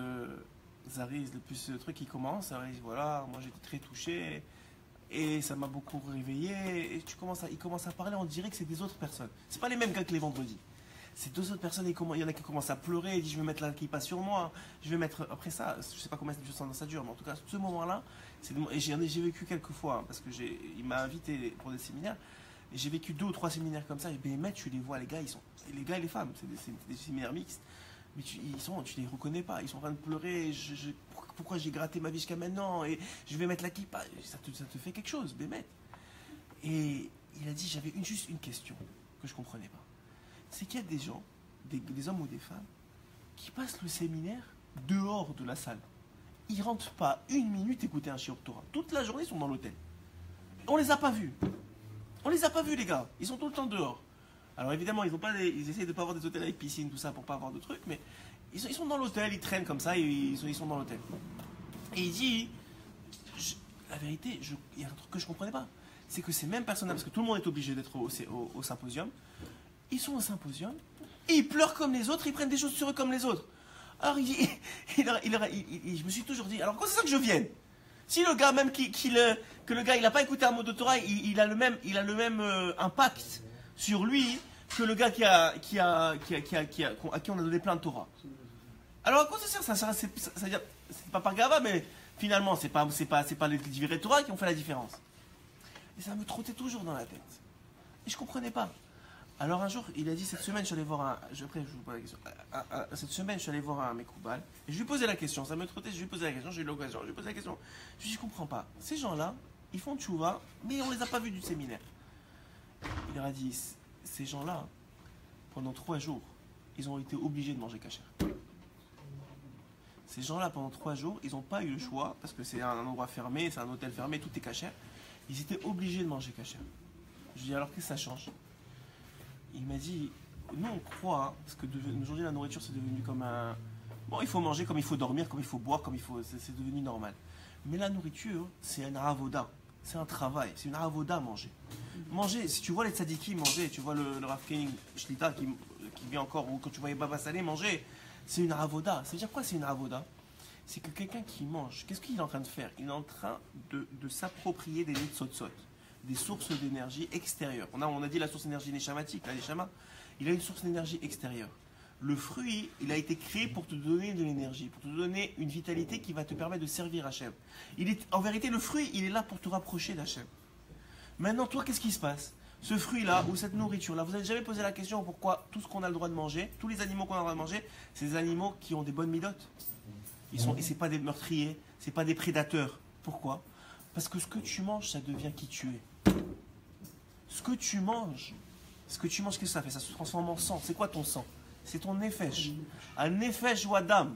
S1: Zariz, le plus truc qui commence, alors, voilà, moi j'étais très touché et ça m'a beaucoup réveillé. Et il commence à parler, on dirait que c'est des autres personnes. C'est pas les mêmes gars que les vendredis. C'est 2 autres personnes, il y en a qui commencent à pleurer, il dit je vais mettre la kippa sur moi, je vais mettre. Après ça, je sais pas combien ça dure, mais en tout cas, ce moment-là, j'ai vécu quelques fois, hein, parce que il m'a invité pour des séminaires, et j'ai vécu 2 ou 3 séminaires comme ça, et ben, tu les vois, les gars et les femmes, c'est des séminaires mixtes. Mais tu les reconnais pas, ils sont en train de pleurer, pourquoi j'ai gratté ma vie jusqu'à maintenant, et je vais mettre la kippa, ça te fait quelque chose, Bémet. Et il a dit, j'avais juste une question que je comprenais pas. C'est qu'il y a des gens des hommes ou des femmes qui passent le séminaire dehors de la salle. Ils ne rentrent pas une minute écouter un shiur Torah. Toute la journée, ils sont dans l'hôtel. On les a pas vus. On les a pas vus, les gars. Ils sont tout le temps dehors. Alors évidemment, ils essayent de ne pas avoir des hôtels avec piscine, tout ça, pour pas avoir de trucs, mais ils sont dans l'hôtel, ils traînent comme ça, et ils sont dans l'hôtel. Et il dit, la vérité, il y a un truc que je ne comprenais pas. C'est que ces mêmes personnes-là, parce que tout le monde est obligé d'être au symposium, ils sont au symposium, et ils pleurent comme les autres, ils prennent des choses sur eux comme les autres. Alors je me suis toujours dit, alors quand c'est ça que je vienne? Si le gars, même que le gars il n'a pas écouté un mot de Torah, il a le même impact sur lui que le gars à qui on a donné plein de Torah. Alors à quoi ça sert? C'est pas par gava, mais finalement c'est pas les vrais Torah qui ont fait la différence. Et ça me trottait toujours dans la tête. Et je comprenais pas. Alors un jour, il a dit, cette semaine, je suis allé voir cette semaine, je suis allé voir un Mekoubal, et je lui posais la question, ça me trottait, je lui posais la question, j'ai eu l'occasion, je lui posais la question. Je lui ai dit, je comprends pas, ces gens-là, ils font tchouva, mais on les a pas vus du séminaire. Il leur a dit, ces gens-là, pendant 3 jours, ils ont été obligés de manger kasher. Ces gens-là, pendant 3 jours, ils n'ont pas eu le choix, parce que c'est un endroit fermé, c'est un hôtel fermé, tout est kasher. Ils étaient obligés de manger kasher. Je lui ai dit, alors qu'est-ce que ça change? Il m'a dit, nous on croit, hein, parce que aujourd'hui la nourriture c'est devenu comme un... Bon, il faut manger comme il faut dormir, comme il faut boire, comme il faut... C'est devenu normal. Mais la nourriture, c'est un avoda, c'est un travail, c'est une avoda manger. Manger, si tu vois les tzadiki manger, tu vois le Rav Koenig Shlita qui vient encore, ou quand tu vois les Baba Salé manger, c'est une avoda. Ça veut dire quoi c'est une avoda? C'est que quelqu'un qui mange, qu'est-ce qu'il est en train de faire? Il est en train de s'approprier des nitzotzot, des sources d'énergie extérieures. On a dit la source d'énergie neshamatique, la neshama. Il a une source d'énergie extérieure. Le fruit, il a été créé pour te donner de l'énergie, pour te donner une vitalité qui va te permettre de servir Hachem. En vérité, le fruit, il est là pour te rapprocher d'Hachem. Maintenant, toi, qu'est-ce qui se passe? Ce fruit-là, ou cette nourriture-là, vous n'avez jamais posé la question pourquoi tout ce qu'on a le droit de manger, tous les animaux qu'on a le droit de manger, c'est des animaux qui ont des bonnes midotes. Et ce n'est pas des meurtriers, ce n'est pas des prédateurs. Pourquoi? Parce que ce que tu manges, ça devient qui tu es. Ce que tu manges, qu'est-ce que ça fait? Ça se transforme en sang. C'est quoi ton sang? C'est ton nefesh. Un nefesh ou adam.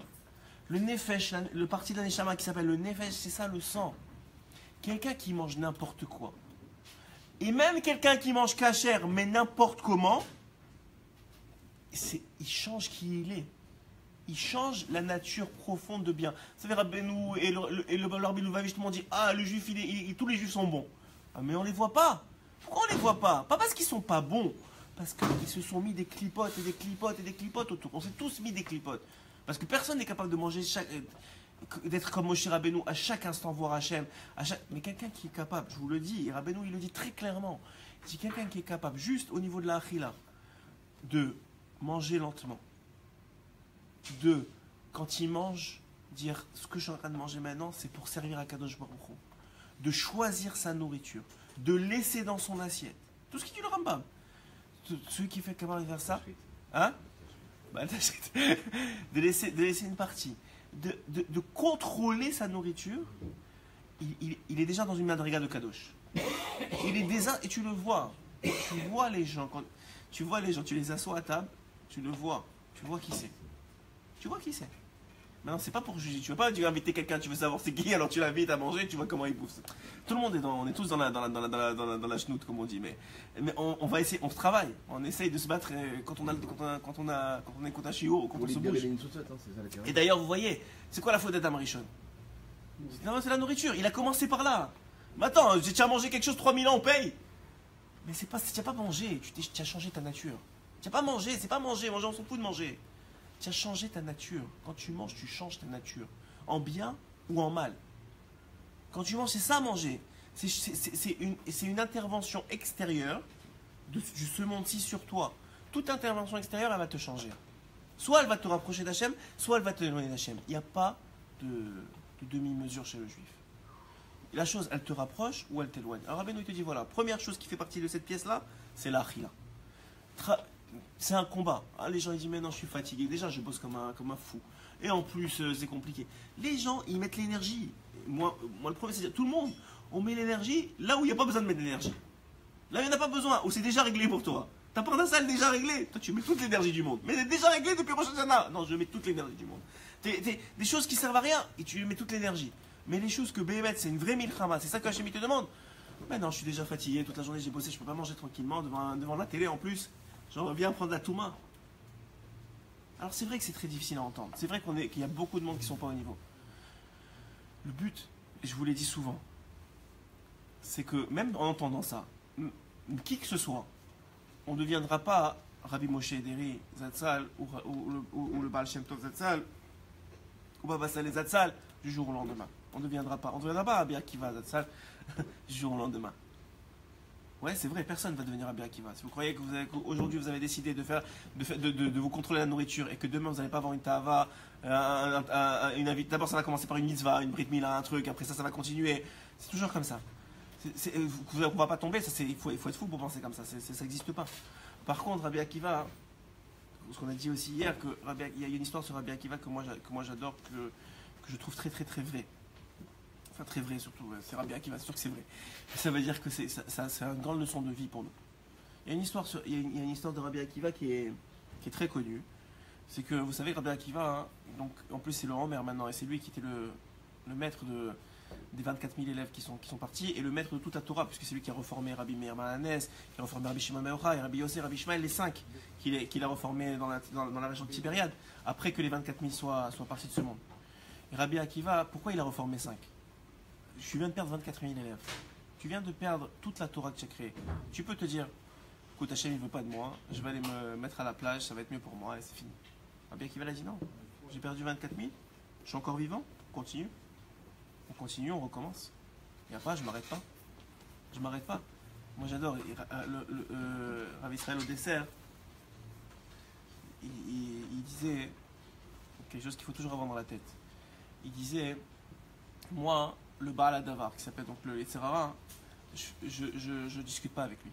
S1: Le nefesh, le parti de la neshama qui s'appelle le nefesh, c'est ça le sang. Quelqu'un qui mange n'importe quoi. Et même quelqu'un qui mange kasher, mais n'importe comment, il change qui il est. Il change la nature profonde de bien. Vous savez, Rabbeinu et le Rabbi Lubavitch m'ont dit, ah, le juif, tous les juifs sont bons. Ah, mais on ne les voit pas. Pourquoi on ne les voit pas? Pas parce qu'ils ne sont pas bons, parce qu'ils se sont mis des clipotes et des clipotes et des clipotes autour. On s'est tous mis des clipotes. Parce que personne n'est capable de manger, d'être comme Moshe Rabbeinu, à chaque instant voir Hachem. Mais quelqu'un qui est capable, je vous le dis, et Rabbeinu il le dit très clairement, il dit quelqu'un qui est capable, juste au niveau de la achila, de manger lentement, de, quand il mange, dire ce que je suis en train de manger maintenant, c'est pour servir à Kadosh Baruch Hu. De choisir sa nourriture, de laisser dans son assiette. Tout ce qui dit le Rambam. Celui qui fait capable de faire ça, hein? De laisser une partie. De contrôler sa nourriture, il est déjà dans une madriga de Kadosh. Il est déjà, et tu le vois. Tu vois les gens, tu les assois à table, tu le vois. Tu vois qui c'est. Tu vois qui c'est. Maintenant, c'est pas pour juger. Tu veux pas inviter quelqu'un, tu veux savoir c'est qui, alors tu l'invites à manger, tu vois comment il bouffe. Tout le monde on est tous dans la chenoute, comme on dit. Mais on va essayer, on se travaille. On essaye de se battre quand on est contre un chiot, quand on se bouge. Et d'ailleurs, vous voyez, c'est quoi la faute d'Adam Rishon? C'est la nourriture. Il a commencé par là. Mais attends, tu as mangé quelque chose 3000 ans, on paye. Mais tu n'as pas mangé, tu as changé ta nature. Tu n'as pas mangé, c'est pas manger, on s'en fout de manger. Tu as changé ta nature. Quand tu manges, tu changes ta nature. En bien ou en mal. Quand tu manges, c'est ça manger. C'est une intervention extérieure de ce monde-ci sur toi. Toute intervention extérieure, elle va te changer. Soit elle va te rapprocher d'Hachem, soit elle va te éloigner d'Hachem. Il n'y a pas de demi-mesure chez le juif. La chose, elle te rapproche ou elle t'éloigne. Alors Rabbeinu il te dit, voilà, première chose qui fait partie de cette pièce-là, c'est l'achila. C'est un combat. Ah, les gens ils disent mais non je suis fatigué. Déjà je bosse comme un fou. Et en plus c'est compliqué. Les gens ils mettent l'énergie. Moi le premier c'est tout le monde. On met l'énergie là où il n'y a pas besoin de mettre l'énergie. Là il n'y en a pas besoin. Ou c'est déjà réglé pour toi. Ta parnassa déjà réglée. Toi, tu mets toute l'énergie du monde. Mais elle est déjà réglée depuis Rosh Hashanah. Non, je mets toute l'énergie du monde. Des choses qui servent à rien et tu mets toute l'énergie. Mais les choses que Béhémet, c'est une vraie milchama, c'est ça que Hachem te demande. Mais non, je suis déjà fatigué, toute la journée j'ai bossé, je peux pas manger tranquillement devant la télé en plus. J'aimerais bien prendre la touma. Alors c'est vrai que c'est très difficile à entendre. C'est vrai qu'il y a beaucoup de monde qui sont pas au niveau. Le but, je vous l'ai dit souvent, c'est que même en entendant ça, qui que ce soit, on ne deviendra pas Rabbi Moshe Ederi Zatzal ou le Baal Shem Tov Zatzal ou Baba Saleh Zatzal du jour au lendemain. On ne deviendra pas Rabbi Akiva Zatzal du jour au lendemain. Ouais, c'est vrai, personne ne va devenir Rabbi Akiva. Si vous croyez qu'aujourd'hui vous avez décidé de vous contrôler la nourriture et que demain vous n'allez pas avoir une tahava, d'abord ça va commencer par une mitzvah, une brit mila, un truc, après ça va continuer. C'est toujours comme ça. On ne va pas tomber, il faut être fou pour penser comme ça, ça n'existe pas. Par contre, Rabbi Akiva, ce qu'on a dit aussi hier, il y a une histoire sur Rabbi Akiva que moi j'adore, que je trouve très très très vraie. Enfin très vrai surtout, c'est Rabbi Akiva, c'est sûr que c'est vrai. Ça veut dire que c'est une grande leçon de vie pour nous. Il y a une histoire de Rabbi Akiva qui est très connue. C'est que vous savez Rabbi Akiva, hein, donc en plus c'est le Homer maintenant, et c'est lui qui était le maître des 24 000 élèves qui sont partis, et le maître de toute la Torah, puisque c'est lui qui a reformé Rabbi Meir Mahanès, qui a reformé Rabbi Shimon Bar Yochai, Rabbi Yossi, Rabbi Ishmael, les 5 qu'il a reformés dans la région de Tibériade, après que les 24 000 soient partis de ce monde. Et Rabbi Akiva, pourquoi il a reformé 5? Tu viens de perdre 24 000 élèves. Tu viens de perdre toute la Torah que tu as créée. Tu peux te dire, écoute, Hachem, il ne veut pas de moi, je vais aller me mettre à la plage, ça va être mieux pour moi, et c'est fini. Rabbi Akiva a dit non, j'ai perdu 24 000, je suis encore vivant, on continue. On continue, on recommence. Et après, je ne m'arrête pas. Je ne m'arrête pas. Moi, j'adore. Rabbi Israël au dessert, il disait quelque chose qu'il faut toujours avoir dans la tête. Il disait, moi, le Baal Hadavar, qui s'appelle donc le Yetzirara, je discute pas avec lui.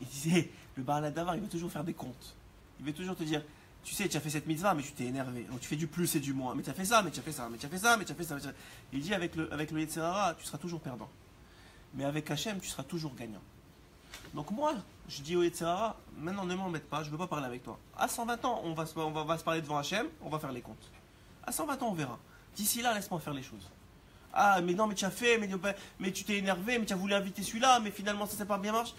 S1: Il disait, le Baal Hadavar, il veut toujours faire des comptes. Il veut toujours te dire, tu sais, tu as fait cette mitzvah, mais tu t'es énervé. Donc tu fais du plus et du moins. Mais tu as fait ça, mais tu as fait ça, mais tu as fait ça, mais tu as fait ça. Il dit, avec le Yetzirara, tu seras toujours perdant. Mais avec Hachem, tu seras toujours gagnant. Donc moi, je dis au Yetzirara, maintenant ne m'embête pas, je ne veux pas parler avec toi. À 120 ans, on va se parler devant Hachem, on va faire les comptes. À 120 ans, on verra. D'ici là, laisse-moi faire les choses. Ah, mais non, mais tu as fait, mais tu t'es énervé, mais tu as voulu inviter celui-là, mais finalement ça s'est pas bien marché.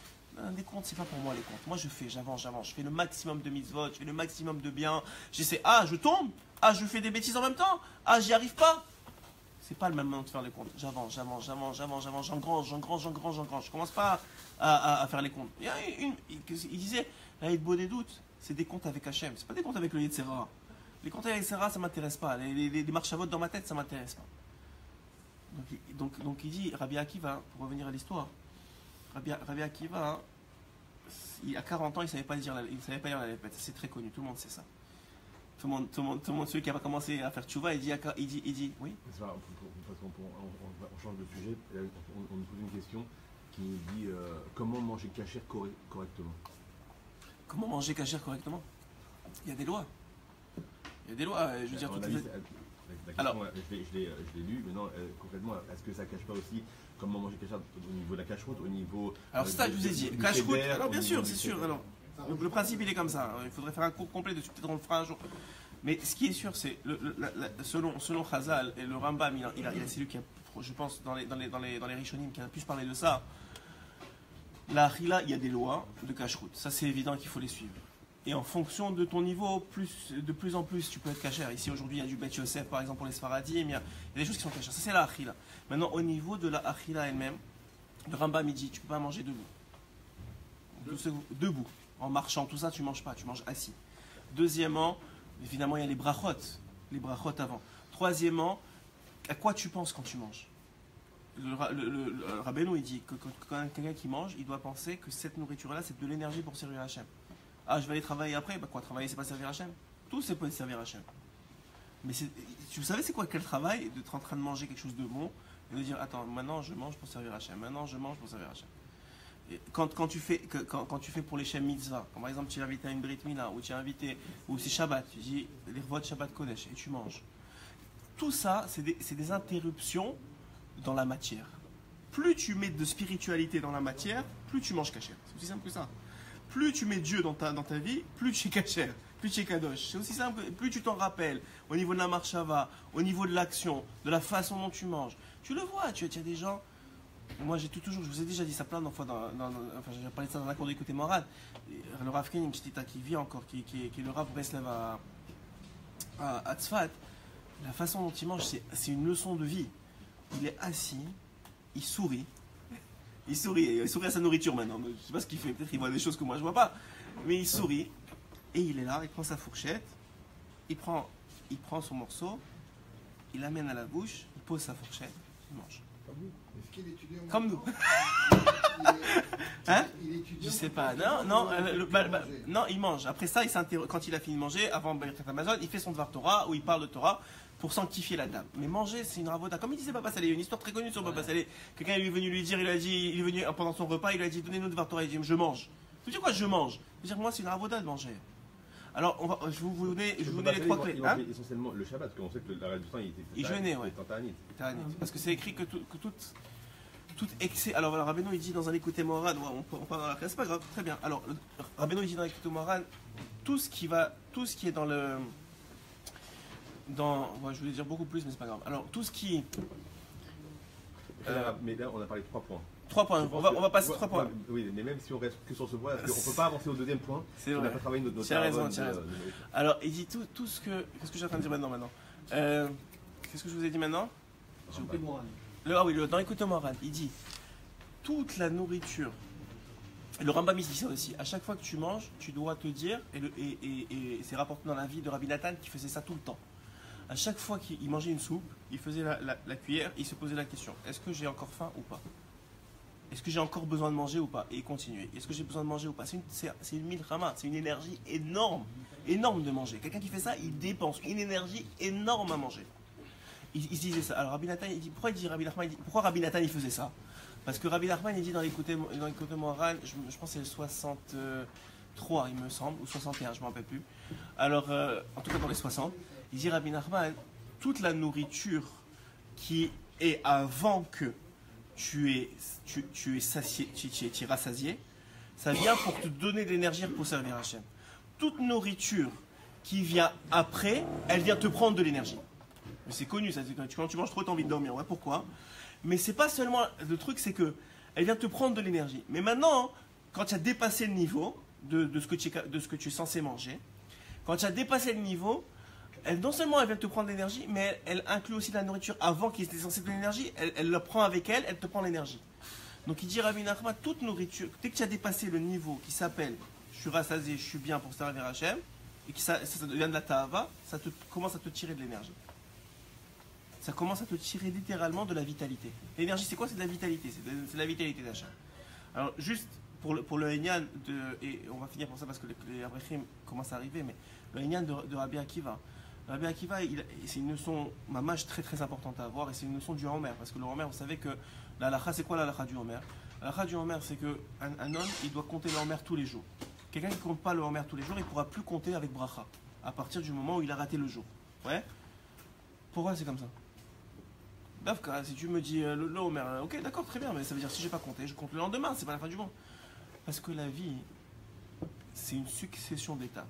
S1: Les comptes, c'est pas pour moi les comptes. Moi, j'avance. Je fais le maximum de mitzvot, je fais le maximum de bien. J'essaie, je tombe, je fais des bêtises en même temps, j'y arrive pas. C'est pas le même moment de faire les comptes. J'avance, j'engrange. Je commence pas à faire les comptes. Il disait, la Hitbo des doutes, c'est des comptes avec Hachem, c'est pas des comptes avec le Yetzirara. Les comptes avec Yetzirara, ça m'intéresse pas. Les marches à vote dans ma tête, ça m'intéresse pas. Donc il dit, Rabbi Akiva, pour revenir à l'histoire, Rabbi Akiva, à 40 ans, il ne savait pas lire la Lepet. C'est très connu, tout le monde sait ça. Tout le monde, celui qui a commencé à faire tchouva, il dit, oui.
S3: Parce on change de sujet, on nous pose une question qui nous dit comment manger kasher correctement.
S1: Comment manger kasher correctement? Il y a des lois. Je veux dire, toutes les...
S3: Alors, je l'ai lu, mais non, concrètement, est-ce que ça ne cache pas aussi comment manger kasher au niveau de la cacheroute, au niveau.
S1: Alors, c'est ça que je vous ai dit. Cacheroute, alors bien sûr, c'est sûr. Alors, le principe, il est comme ça. Il faudrait faire un cours complet dessus, peut-être on le fera un jour. Mais ce qui est sûr, c'est, selon Chazal et le Rambam, c'est lui qui a, je pense, dans les Rishonim, qui a plus parlé de ça. La Achila, il y a des lois de cacheroute. Ça, c'est évident qu'il faut les suivre. Et en fonction de ton niveau, de plus en plus, tu peux être kasher. Ici, aujourd'hui, il y a du Bet Yosef, par exemple, pour les Sfaradim. Il y a des choses qui sont kasher. Ça, c'est la Achila. Maintenant, au niveau de la Achila elle-même, le Rambam, il dit, tu ne peux pas manger debout. Debout. En marchant, tout ça, tu ne manges pas. Tu manges assis. Deuxièmement, évidemment, il y a les brachot. Les brachot avant. Troisièmement, à quoi tu penses quand tu manges? Le Rabbeinu, il dit que quand quelqu'un qui mange, il doit penser que cette nourriture-là, c'est de l'énergie pour servir Hachem. Je vais aller travailler après. Travailler, c'est pas servir Hachem. Tout, c'est pas servir Hachem. Mais vous savez, c'est quoi quel travail d'être en train de manger quelque chose de bon et de dire, attends, maintenant je mange pour servir Hachem. Maintenant je mange pour servir Hachem. Et quand tu fais pour les Shem Mitzvah, par exemple, tu es invité à une Brit Mila, ou tu es invité, ou c'est Shabbat, tu dis les votes Shabbat Kodesh et tu manges. Tout ça, c'est des interruptions dans la matière. Plus tu mets de spiritualité dans la matière, plus tu manges kasher. C'est aussi simple que ça. plus tu mets Dieu dans ta vie, plus tu es kasher, plus tu es kadosh. C'est aussi simple, plus tu t'en rappelles au niveau de la marchava, au niveau de l'action, de la façon dont tu manges. Tu le vois, tu as des gens. Moi, j'ai toujours, je vous ai déjà dit ça plein de fois, enfin, j'ai parlé de ça dans un cours d'écouter Morad. Le Rav Kenim, qui vit encore, qui est le Rav Breslev à Tzfat, la façon dont il mange, c'est une leçon de vie. Il est assis, il sourit. Il sourit à sa nourriture maintenant. Je ne sais pas ce qu'il fait, peut-être qu'il voit des choses que moi je ne vois pas. Mais il sourit, et il est là, il prend sa fourchette, il prend son morceau, il l'amène à la bouche, il pose sa fourchette, il mange.
S2: Est-ce qu'il étudie en
S1: Comme
S2: même
S1: nous.
S2: temps
S1: Hein?
S2: Il étudie
S1: Je
S2: en
S1: sais
S2: même
S1: pas.
S2: temps
S1: Non, il mange. Après ça, quand il a fini de manger, avant Birkat Hamazon, il fait son Dvar Torah, où il parle de Torah, pour sanctifier la table. Mais manger, c'est une ravoda. Comme il disait Baba Salé, il y a une histoire très connue sur Baba Salé. Quelqu'un est venu lui dire, il est venu pendant son repas, il lui a dit, donnez-nous Dvar Torah. Il dit, je mange. Vous dites quoi, je mange? Je veux dire, moi, c'est une ravoda de manger. Alors, je vais vous donner les trois clés.
S3: Il mangeait essentiellement le Shabbat, parce qu'on sait que la reste du temps,
S1: il jeûnait, ouais. Parce que c'est écrit que tout excès. Alors, Rabbeinu, il dit dans un écouté Moran, on parle dans la classe, c'est pas grave, très bien. Alors, Rabbeinu, il dit dans l'écouté Moran, tout ce qui est dans le. Je voulais dire beaucoup plus, mais c'est pas grave. Alors, tout ce qui.
S3: Mais là, on a parlé de 3 points.
S1: 3 points, on va passer 3 points.
S3: Oui, mais même si on reste que sur ce point, on ne peut pas avancer au deuxième point.
S1: C'est
S3: on
S1: vrai.
S3: n'a pas travaillé notre
S1: Tu as raison. Alors, il dit tout ce que. Qu'est-ce que je suis en train de dire maintenant qu'est-ce que je vous ai dit maintenant?
S2: J'ai oublié Moran.
S1: Dans l'écoute Moran, il dit toute la nourriture. Et le Rambam dit ça aussi. À chaque fois que tu manges, tu dois te dire, et c'est rapporté dans la vie de Rabbi Nathan qui faisait ça tout le temps. À chaque fois qu'il mangeait une soupe, il faisait la cuillère, il se posait la question, est-ce que j'ai encore faim ou pas? Est-ce que j'ai encore besoin de manger ou pas? Et il continuait. Est-ce que j'ai besoin de manger ou pas? C'est une milchama, c'est une énergie énorme de manger. Quelqu'un qui fait ça, il dépense une énergie énorme à manger. Il se disait ça. Alors Rabbi Nathan, il dit, pourquoi Rabbi Nathan il faisait ça? Parce que Rabbi Nachman, il dit dans l'écouté Moran, je pense que c'est le 63, il me semble, ou 61, je ne me rappelle plus. Alors, en tout cas dans les 60, il dit Rabbi Nachman, toute la nourriture qui est avant que tu es satié, tu es rassasié, ça vient pour te donner de l'énergie pour servir Hachem. Toute nourriture qui vient après, elle vient te prendre de l'énergie. C'est connu, ça, quand tu manges trop, tu as envie de dormir. Ouais, pourquoi? Mais c'est pas seulement. Le truc, c'est que elle vient te prendre de l'énergie. Mais maintenant, quand tu as dépassé le niveau de ce que tu es censé manger, quand tu as dépassé le niveau, non seulement elle vient te prendre de l'énergie, mais elle inclut aussi la nourriture avant qui était censée te donner de l'énergie. Elle la prend avec elle te prend l'énergie. Donc il dit Rabbi Nachman, toute nourriture, dès que tu as dépassé le niveau qui s'appelle je suis rassasié, je suis bien pour servir Hachem, et que ça devient de la ta'ava, ça commence à te tirer de l'énergie. Ça commence à te tirer littéralement de la vitalité. L'énergie, c'est quoi? C'est de la vitalité. C'est de la vitalité d'achat. Alors, juste pour le Henyan, et on va finir pour ça parce que les Abrechim commencent à arriver, mais le Henyan de Rabbi Akiva. Rabbi Akiva, c'est une leçon, mamash, très très importante à avoir, et c'est une leçon du Homer. Parce que le Homer, vous savez que la halakha, c'est quoi la halakha du Homer? La halakha du Homer, c'est qu'un homme, il doit compter le Homer tous les jours. Quelqu'un qui ne compte pas le Homer tous les jours, il ne pourra plus compter avec bracha, à partir du moment où il a raté le jour. Ouais? Pourquoi c'est comme ça? Si tu me dis le Homer, ok, d'accord, très bien, mais ça veut dire si j'ai pas compté, je compte le lendemain, c'est pas la fin du monde. Parce que la vie, c'est une succession d'étapes.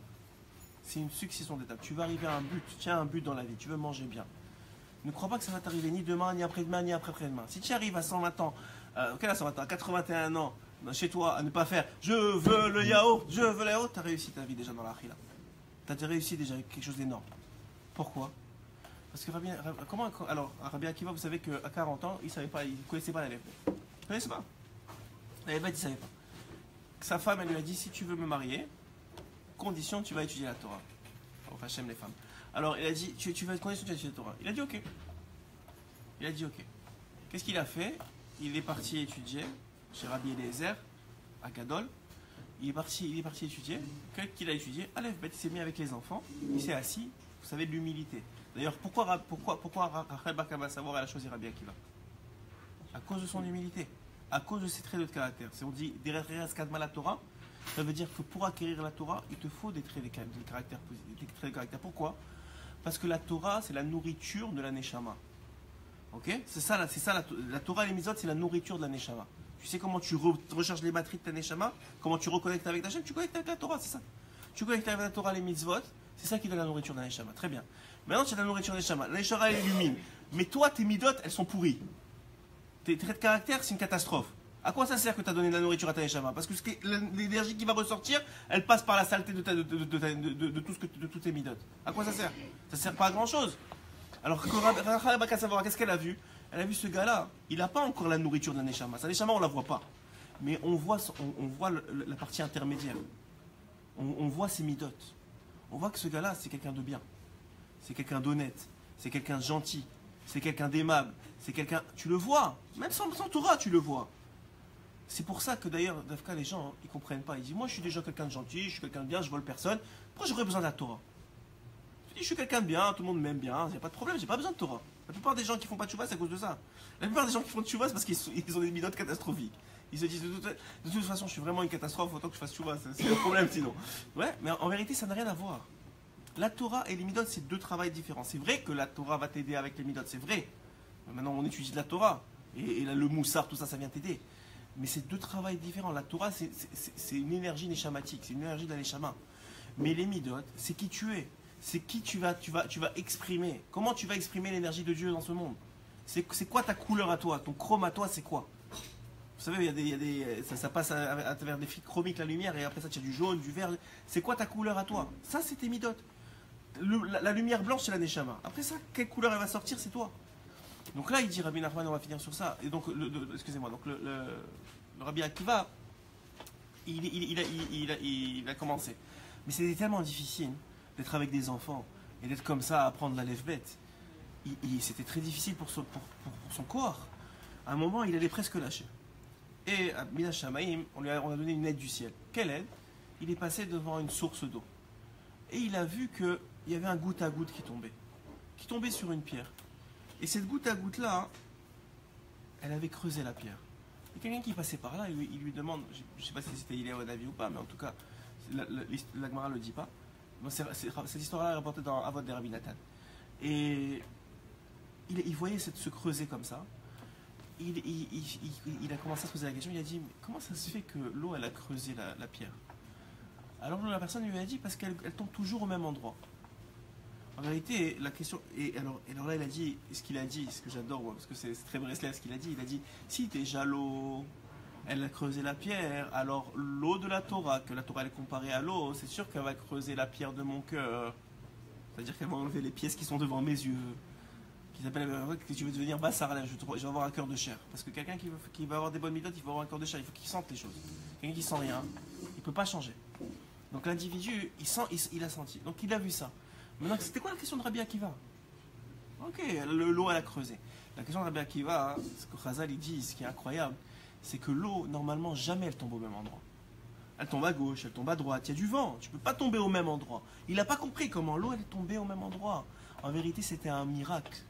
S1: C'est une succession d'étapes. Tu vas arriver à un but, tu as un but dans la vie, tu veux manger bien. Ne crois pas que ça va t'arriver ni demain, ni après-demain, ni après-après-demain. Si tu arrives à 120 ans, à 120 ans, à 81 ans, chez toi, à ne pas faire je veux le yaourt, tu as réussi ta vie déjà dans la khila. Tu as réussi déjà quelque chose d'énorme. Pourquoi? Parce que Rabbi Akiva, vous savez qu'à 40 ans, il ne connaissait pas la lèvre. Il ne connaissait pas. La lèvre, il ne savait pas. Sa femme, elle lui a dit, si tu veux me marier, condition, tu vas étudier la Torah. Enfin, j'aime les femmes. Alors, il a dit, tu vas condition, tu vas étudier la Torah. Il a dit, ok. Qu'est-ce qu'il a fait? Il est parti étudier chez Rabbi Eliezer, à Gadol. Il est parti étudier. Qu'est-ce qu'il a étudié? Aleph Bet, il s'est mis avec les enfants. Il s'est assis. Vous savez, de l'humilité. D'ailleurs, pourquoi Rachel Bar Kama Savoir elle a choisi Rabbi Akiva? À cause de son humilité, à cause de ses traits de caractère. Si on dit derrière Skadma la Torah, ça veut dire que pour acquérir la Torah, il te faut des traits de caractère positifs. Pourquoi? Parce que la Torah, c'est la nourriture de la Neshama. Ok? C'est ça la Torah et les Mitzvot, c'est la nourriture de la Neshama. Tu sais comment tu recharges les batteries de ta Neshama? Comment tu reconnectes avec ta Hachem? Tu connectes avec la Torah, c'est ça. Tu connectes avec la Torah, les mitzvot, c'est ça qui donne la nourriture d'un Neshama. Très bien. Maintenant, tu as la nourriture d'un Neshama. La Neshama, elle illumine. Mais toi, tes midot, elles sont pourries. Tes traits de caractère, c'est une catastrophe. À quoi ça sert que tu as donné de la nourriture à ta Neshama? Parce que l'énergie qui va ressortir, elle passe par la saleté de tous tes midot. À quoi ça sert? Ça sert pas à grand chose. Alors que Rachel Bakassavora, qu'est-ce qu'elle a vu? Elle a vu ce gars-là, il n'a pas encore la nourriture d'un Neshama. Sa Neshama, on ne la voit pas. Mais on voit la partie intermédiaire. On voit ses midot. On voit que ce gars-là, c'est quelqu'un de bien. C'est quelqu'un d'honnête. C'est quelqu'un de gentil. C'est quelqu'un d'aimable. C'est quelqu'un... Tu le vois. Même sans Torah, tu le vois. C'est pour ça que d'ailleurs, Dafka, les gens, ils ne comprennent pas. Ils disent, moi, je suis déjà quelqu'un de gentil, je suis quelqu'un de bien, je vole personne. Pourquoi j'aurais besoin de la Torah? Je dis, je suis quelqu'un de bien, tout le monde m'aime bien, il n'y a pas de problème, j'ai pas besoin de Torah. La plupart des gens qui font pas de tchouva, c'est à cause de ça. La plupart des gens qui font de tchouva, c'est parce qu'ils ont des midotes catastrophiques. Ils se disent, de toute façon, je suis vraiment une catastrophe, autant que je fasse tchouva, c'est le problème sinon. Ouais, mais en vérité, ça n'a rien à voir. La Torah et les midotes, c'est deux travails différents. C'est vrai que la Torah va t'aider avec les midotes, c'est vrai. Maintenant, on étudie de la Torah. Et là, le moussard, tout ça, ça vient t'aider. Mais c'est deux travails différents. La Torah, c'est une énergie neshamatique, c'est une énergie de la neshama. Mais les midotes, c'est qui tu es. C'est qui tu vas exprimer. Comment tu vas exprimer l'énergie de Dieu dans ce monde? C'est quoi ta couleur à toi? Ton chrome à toi, c'est quoi? Vous savez, ça passe à travers des fils chromiques, la lumière, et après ça, tu as du jaune, du vert. C'est quoi ta couleur à toi? Ça, c'est tes midotes. La lumière blanche, c'est la neshama. Après ça, quelle couleur elle va sortir, c'est toi. Donc là, il dit, Rabbi Nachman, on va finir sur ça. Et donc, excusez-moi, donc le Rabbi Akiva, il a commencé. Mais c'était tellement difficile d'être avec des enfants et d'être comme ça à apprendre la lève-bête. C'était très difficile pour son corps. À un moment, il allait presque lâcher. Et à Mina Shamaim, on a donné une aide du ciel. Quelle aide? Il est passé devant une source d'eau. Et il a vu qu'il y avait un goutte à goutte qui tombait sur une pierre. Et cette goutte à goutte-là, elle avait creusé la pierre. Et quelqu'un qui passait par là, il lui demande, je ne sais pas si c'était Iléa Wadavi ou pas, mais en tout cas, la Gemara ne le dit pas. Cette histoire-là est rapportée dans Avot de Rabbi Nathan. Et il voyait se creuser comme ça. Il a commencé à se poser la question, il a dit, mais comment ça se fait que l'eau, elle a creusé la pierre? Alors la personne lui a dit, parce qu'elle tombe toujours au même endroit. En vérité, la question. Et alors là, il a dit, ce qu'il a dit, ce que j'adore, moi, parce que c'est très Breslev ce qu'il a dit, si déjà l'eau, elle a creusé la pierre, alors l'eau de la Torah, que la Torah elle est comparée à l'eau, c'est sûr qu'elle va creuser la pierre de mon cœur. C'est-à-dire qu'elle va enlever les pièces qui sont devant mes yeux. Qui s'appelle, que tu veux devenir bassar, je vais avoir un cœur de chair. Parce que quelqu'un qui va avoir des bonnes méthodes, il va avoir un cœur de chair, il faut qu'il sente les choses. Quelqu'un qui sent rien, il ne peut pas changer. Donc l'individu, il a senti. Donc il a vu ça. Maintenant, c'était quoi la question de Rabbi Akiva? Ok, l'eau, elle a creusé. La question de Rabbi Akiva, ce que Chazal il dit, ce qui est incroyable, c'est que l'eau, normalement, jamais elle tombe au même endroit. Elle tombe à gauche, elle tombe à droite, il y a du vent, tu ne peux pas tomber au même endroit. Il n'a pas compris comment l'eau, elle est tombée au même endroit. En vérité, c'était un miracle.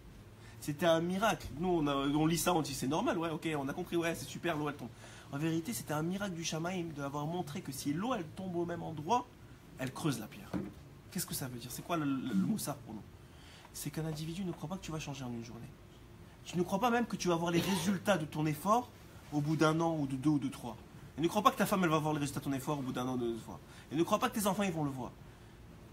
S1: C'était un miracle. Nous, on lit ça, on dit c'est normal, ouais, ok, on a compris, ouais, c'est super, l'eau, elle tombe. En vérité, c'était un miracle du Shamaïm d'avoir montré que si l'eau, elle tombe au même endroit, elle creuse la pierre. Qu'est-ce que ça veut dire? C'est quoi le moussard pour nous? C'est qu'un individu ne croit pas que tu vas changer en une journée. Tu ne crois pas même que tu vas voir les résultats de ton effort au bout d'un an ou de 2 ou de 3. Et ne crois pas que ta femme elle va voir les résultats de ton effort au bout d'un an ou de 2 fois. Et ne crois pas que tes enfants ils vont le voir.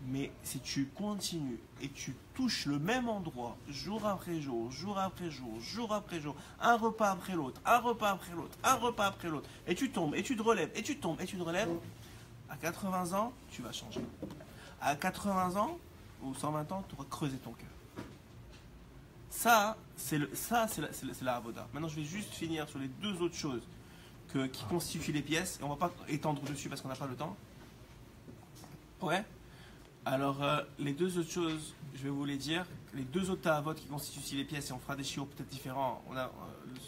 S1: Mais si tu continues et tu touches le même endroit jour après jour, jour après jour, jour après jour, un repas après l'autre, un repas après l'autre, un repas après l'autre, et tu tombes, et tu te relèves, et tu tombes, et tu te relèves, à 80 ans, tu vas changer. À 80 ans ou 120 ans, tu auras creusé ton cœur. Ça, c'est la avoda. Maintenant, je vais juste finir sur les deux autres choses qui constituent les pièces. Et on ne va pas étendre dessus parce qu'on n'a pas le temps. Ouais. Alors, les deux autres choses, je vais vous les dire. Les deux autres ta'avot qui constituent les pièces, et on fera des chiots peut-être différents.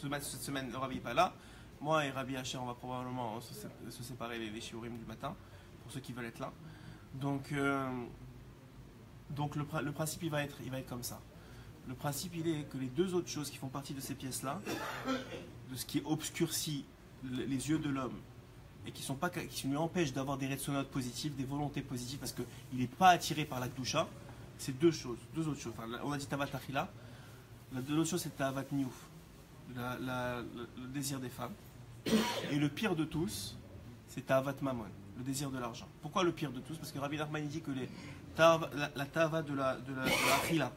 S1: Cette semaine, le Rabbi n'est pas là. Moi et Rabbi Hacher, on va probablement se séparer les shiurim du matin, pour ceux qui veulent être là. Donc le principe, il va être comme ça. Le principe, il est que les deux autres choses qui font partie de ces pièces-là, de ce qui obscurcit les yeux de l'homme, et qui lui empêchent d'avoir des retsonotes positives, des volontés positives, parce qu'il n'est pas attiré par la kdusha, c'est deux autres choses. Enfin, on a dit tavat achila, l'autre chose c'est tavat niouf, le désir des femmes, Et le pire de tous, c'est Ta'avat Mammon, le désir de l'argent. Pourquoi le pire de tous? Parce que Rabbi Nachman dit que la Ta'ava de la Achila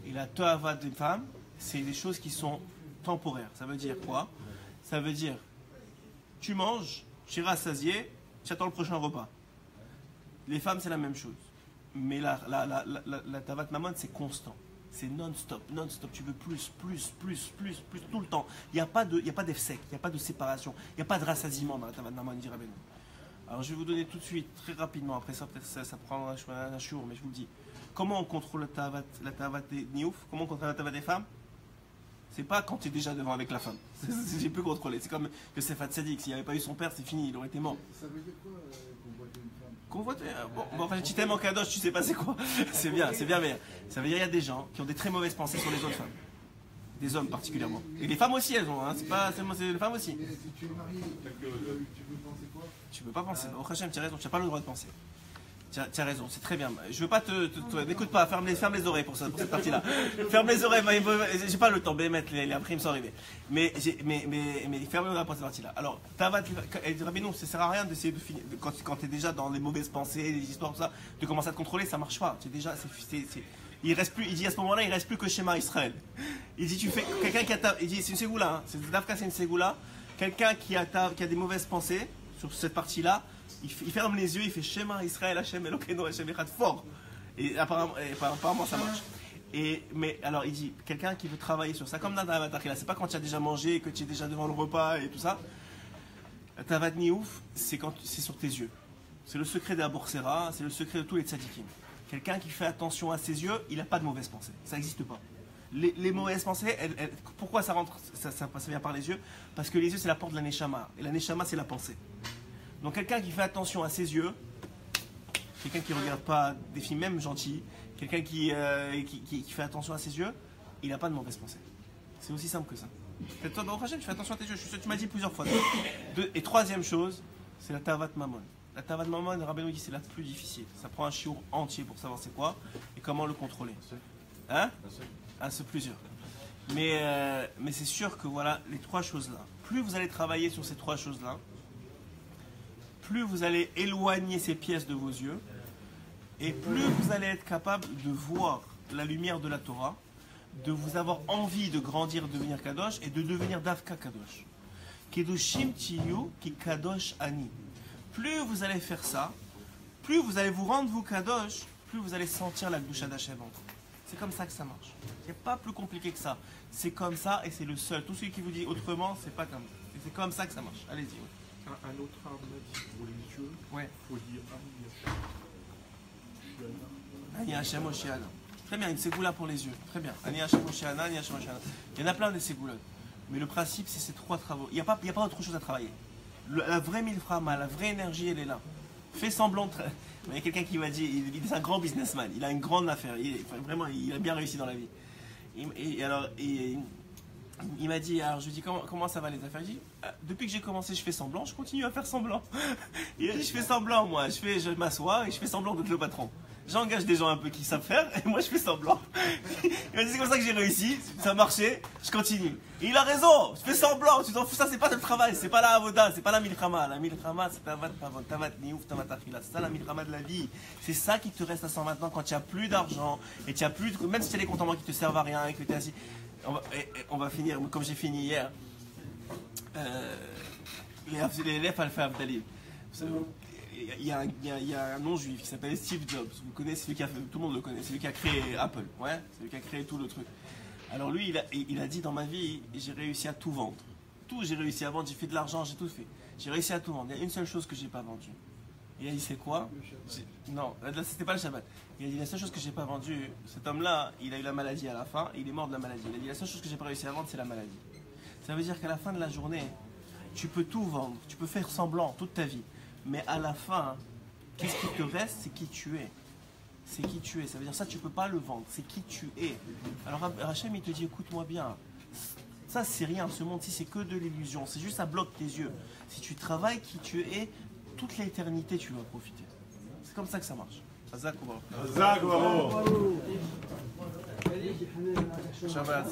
S1: et la Ta'ava des femmes, c'est des choses qui sont temporaires. Ça veut dire quoi? Ça veut dire, tu manges, tu iras rassasié, tu attends le prochain repas. Les femmes, c'est la même chose. Mais la Ta'avat Mammon, c'est constant. C'est non-stop, non-stop. Tu veux plus, tout le temps. Il n'y a pas d'effet, il n'y a pas de séparation, il n'y a pas de rassasiement dans la Ta'avat Mammon, dit Rabbeinu. Alors je vais vous donner tout de suite, très rapidement, après ça, peut-être ça prendra un jour, mais je vous le dis. Comment on contrôle la Ta'avat des Niouf? Comment on contrôle la Ta'avat des femmes? C'est pas quand tu es déjà devant avec la femme. J'ai pu contrôler. C'est comme que Sefat Tzadik, s'il n'y avait pas eu son père, c'est fini, il aurait été mort.
S2: Ça veut dire quoi, convoiter une femme?
S1: Convoiter, bon, enfin, tu t'aimes en kadosh, tu sais pas c'est quoi. C'est bien, mais ça veut dire qu'il y a des gens qui ont des très mauvaises pensées sur les autres femmes. Des hommes particulièrement. Et les femmes aussi, elles ont, hein. C'est les femmes aussi.
S2: Mais si tu es marié, tu veux penser quoi?
S1: Tu peux pas penser. Au Hachem, tu as raison, tu n'as pas le droit de penser. Tu as raison, c'est très bien. Je veux pas n'écoute pas, ferme les oreilles pour cette partie-là. Ferme les oreilles, j'ai pas le temps, les primes sont arrivées. Mais ferme les oreilles pour cette partie-là. Alors, Rabbeinu, ça sert à rien d'essayer de finir, quand tu es déjà dans les mauvaises pensées, les histoires, tout ça, de commencer à te contrôler, ça marche pas. Tu es déjà, il reste plus, il dit à ce moment-là, il reste plus que Shema Israël. Il dit, tu fais, quelqu'un qui a, il dit, c'est une ségoula, hein, c'est une ségoula, quelqu'un qui a des mauvaises pensées, sur cette partie-là, il ferme les yeux, il fait Shema Israël, Hashem Elokeinu, Hashem Echad fort. Et apparemment ça marche. Mais alors il dit, quelqu'un qui veut travailler sur ça, comme dans la Ta'avat, c'est pas quand tu as déjà mangé, que tu es déjà devant le repas et tout ça. La Ta'avat Niouf, c'est sur tes yeux. C'est le secret des Aborsera, c'est le secret de tous les tzadikim. Quelqu'un qui fait attention à ses yeux, il n'a pas de mauvaises pensées. Ça n'existe pas. Les mauvaises pensées, pourquoi ça rentre, ça vient par les yeux? Parce que les yeux c'est la porte de la Neshama. Et la Neshama c'est la pensée. Donc quelqu'un qui fait attention à ses yeux, quelqu'un qui ne regarde pas des films même gentils, quelqu'un qui fait attention à ses yeux, il n'a pas de mauvaise pensée. C'est aussi simple que ça. Toi, dans le prochain, tu fais attention à tes yeux. Tu m'as dit plusieurs fois. Et troisième chose, c'est la Ta'avat Mammon. La Ta'avat Mammon, Rabbeinu dit c'est la plus difficile. Ça prend un shiur entier pour savoir c'est quoi et comment le contrôler. Hein? C'est plusieurs. Mais c'est sûr que voilà, les trois choses-là, plus vous allez travailler sur ces trois choses-là, plus vous allez éloigner ces pièces de vos yeux, et plus vous allez être capable de voir la lumière de la Torah, de vous avoir envie de grandir, de devenir Kadosh, et de devenir Davka Kadosh. Kedoshim tiyu ki Kadosh ani. Plus vous allez faire ça, plus vous allez vous rendre vous Kadosh, plus vous allez sentir la Gdusha d'Hashem en vous. C'est comme ça que ça marche. C'est pas plus compliqué que ça. C'est comme ça et c'est le seul. Tout celui qui vous dit autrement, c'est pas comme ça. C'est comme ça que ça marche. Allez-y. Ouais.
S4: Un autre arme pour les yeux,
S1: ouais.
S4: Il faut dire
S1: Ani Hashem Oshiana. Très bien, une ségoula pour les yeux. Très bien. Ani Hashem Oshiana, Ani Hashem Oshiana. Il y en a plein des ségoulottes. Mais le principe, c'est ces trois travaux. Il n'y a pas autre chose à travailler. La vraie milframa, la vraie énergie, elle est là. Fais semblant de... Il y a quelqu'un qui m'a dit, il est un grand businessman, il a une grande affaire, vraiment, il a bien réussi dans la vie. Il m'a dit, alors je lui dis comment ça va les affaires? Il dit, depuis que j'ai commencé, je fais semblant, je continue à faire semblant. Il a dit, je fais semblant, moi, je m'assois et je fais semblant d'être le patron. J'engage des gens un peu qui savent faire et moi je fais semblant. Il m'a dit, c'est comme ça que j'ai réussi, ça a marché, je continue. Et il a raison, je fais semblant, tu t'en fous, ça c'est pas le travail, c'est pas la avoda, c'est pas la milchama. La milchama c'est tavat pavon, tavat niouf, tavat achila, c'est ça la milchama de la vie. C'est ça qui te reste à 100 maintenant quand tu n'as plus d'argent et tu as plus de... Même si tu as des contentements qui te servent à rien et que tu es assis. On va finir, comme j'ai fini hier. Les lèvres alpha Abdali. Il y a un non-juif qui s'appelle Steve Jobs. Vous connaissez celui qui a fait, tout le monde le connaît, c'est lui qui a créé Apple. Ouais, c'est lui qui a créé tout le truc. Alors lui, il a dit dans ma vie, j'ai réussi à tout vendre. Tout, j'ai réussi à vendre, j'ai fait de l'argent, j'ai tout fait. J'ai réussi à tout vendre. Il y a une seule chose que j'ai pas vendue. Il a dit c'est quoi? Non, c'était pas le Shabbat. Il a dit la seule chose que j'ai pas vendue, cet homme-là, il a eu la maladie à la fin, il est mort de la maladie. Il a dit la seule chose que j'ai pas réussi à vendre, c'est la maladie. Ça veut dire qu'à la fin de la journée, tu peux tout vendre, tu peux faire semblant toute ta vie. Mais à la fin, qu'est-ce qui te reste? C'est qui tu es. C'est qui tu es. Ça veut dire ça, tu peux pas le vendre. C'est qui tu es. Alors Hachem, il te dit, écoute-moi bien. Ça, c'est rien. Ce monde-ci, c'est que de l'illusion. C'est juste, ça bloque tes yeux. Si tu travailles qui tu es, toute l'éternité, tu vas profiter. C'est comme ça que ça marche. Azak ou Shabbat,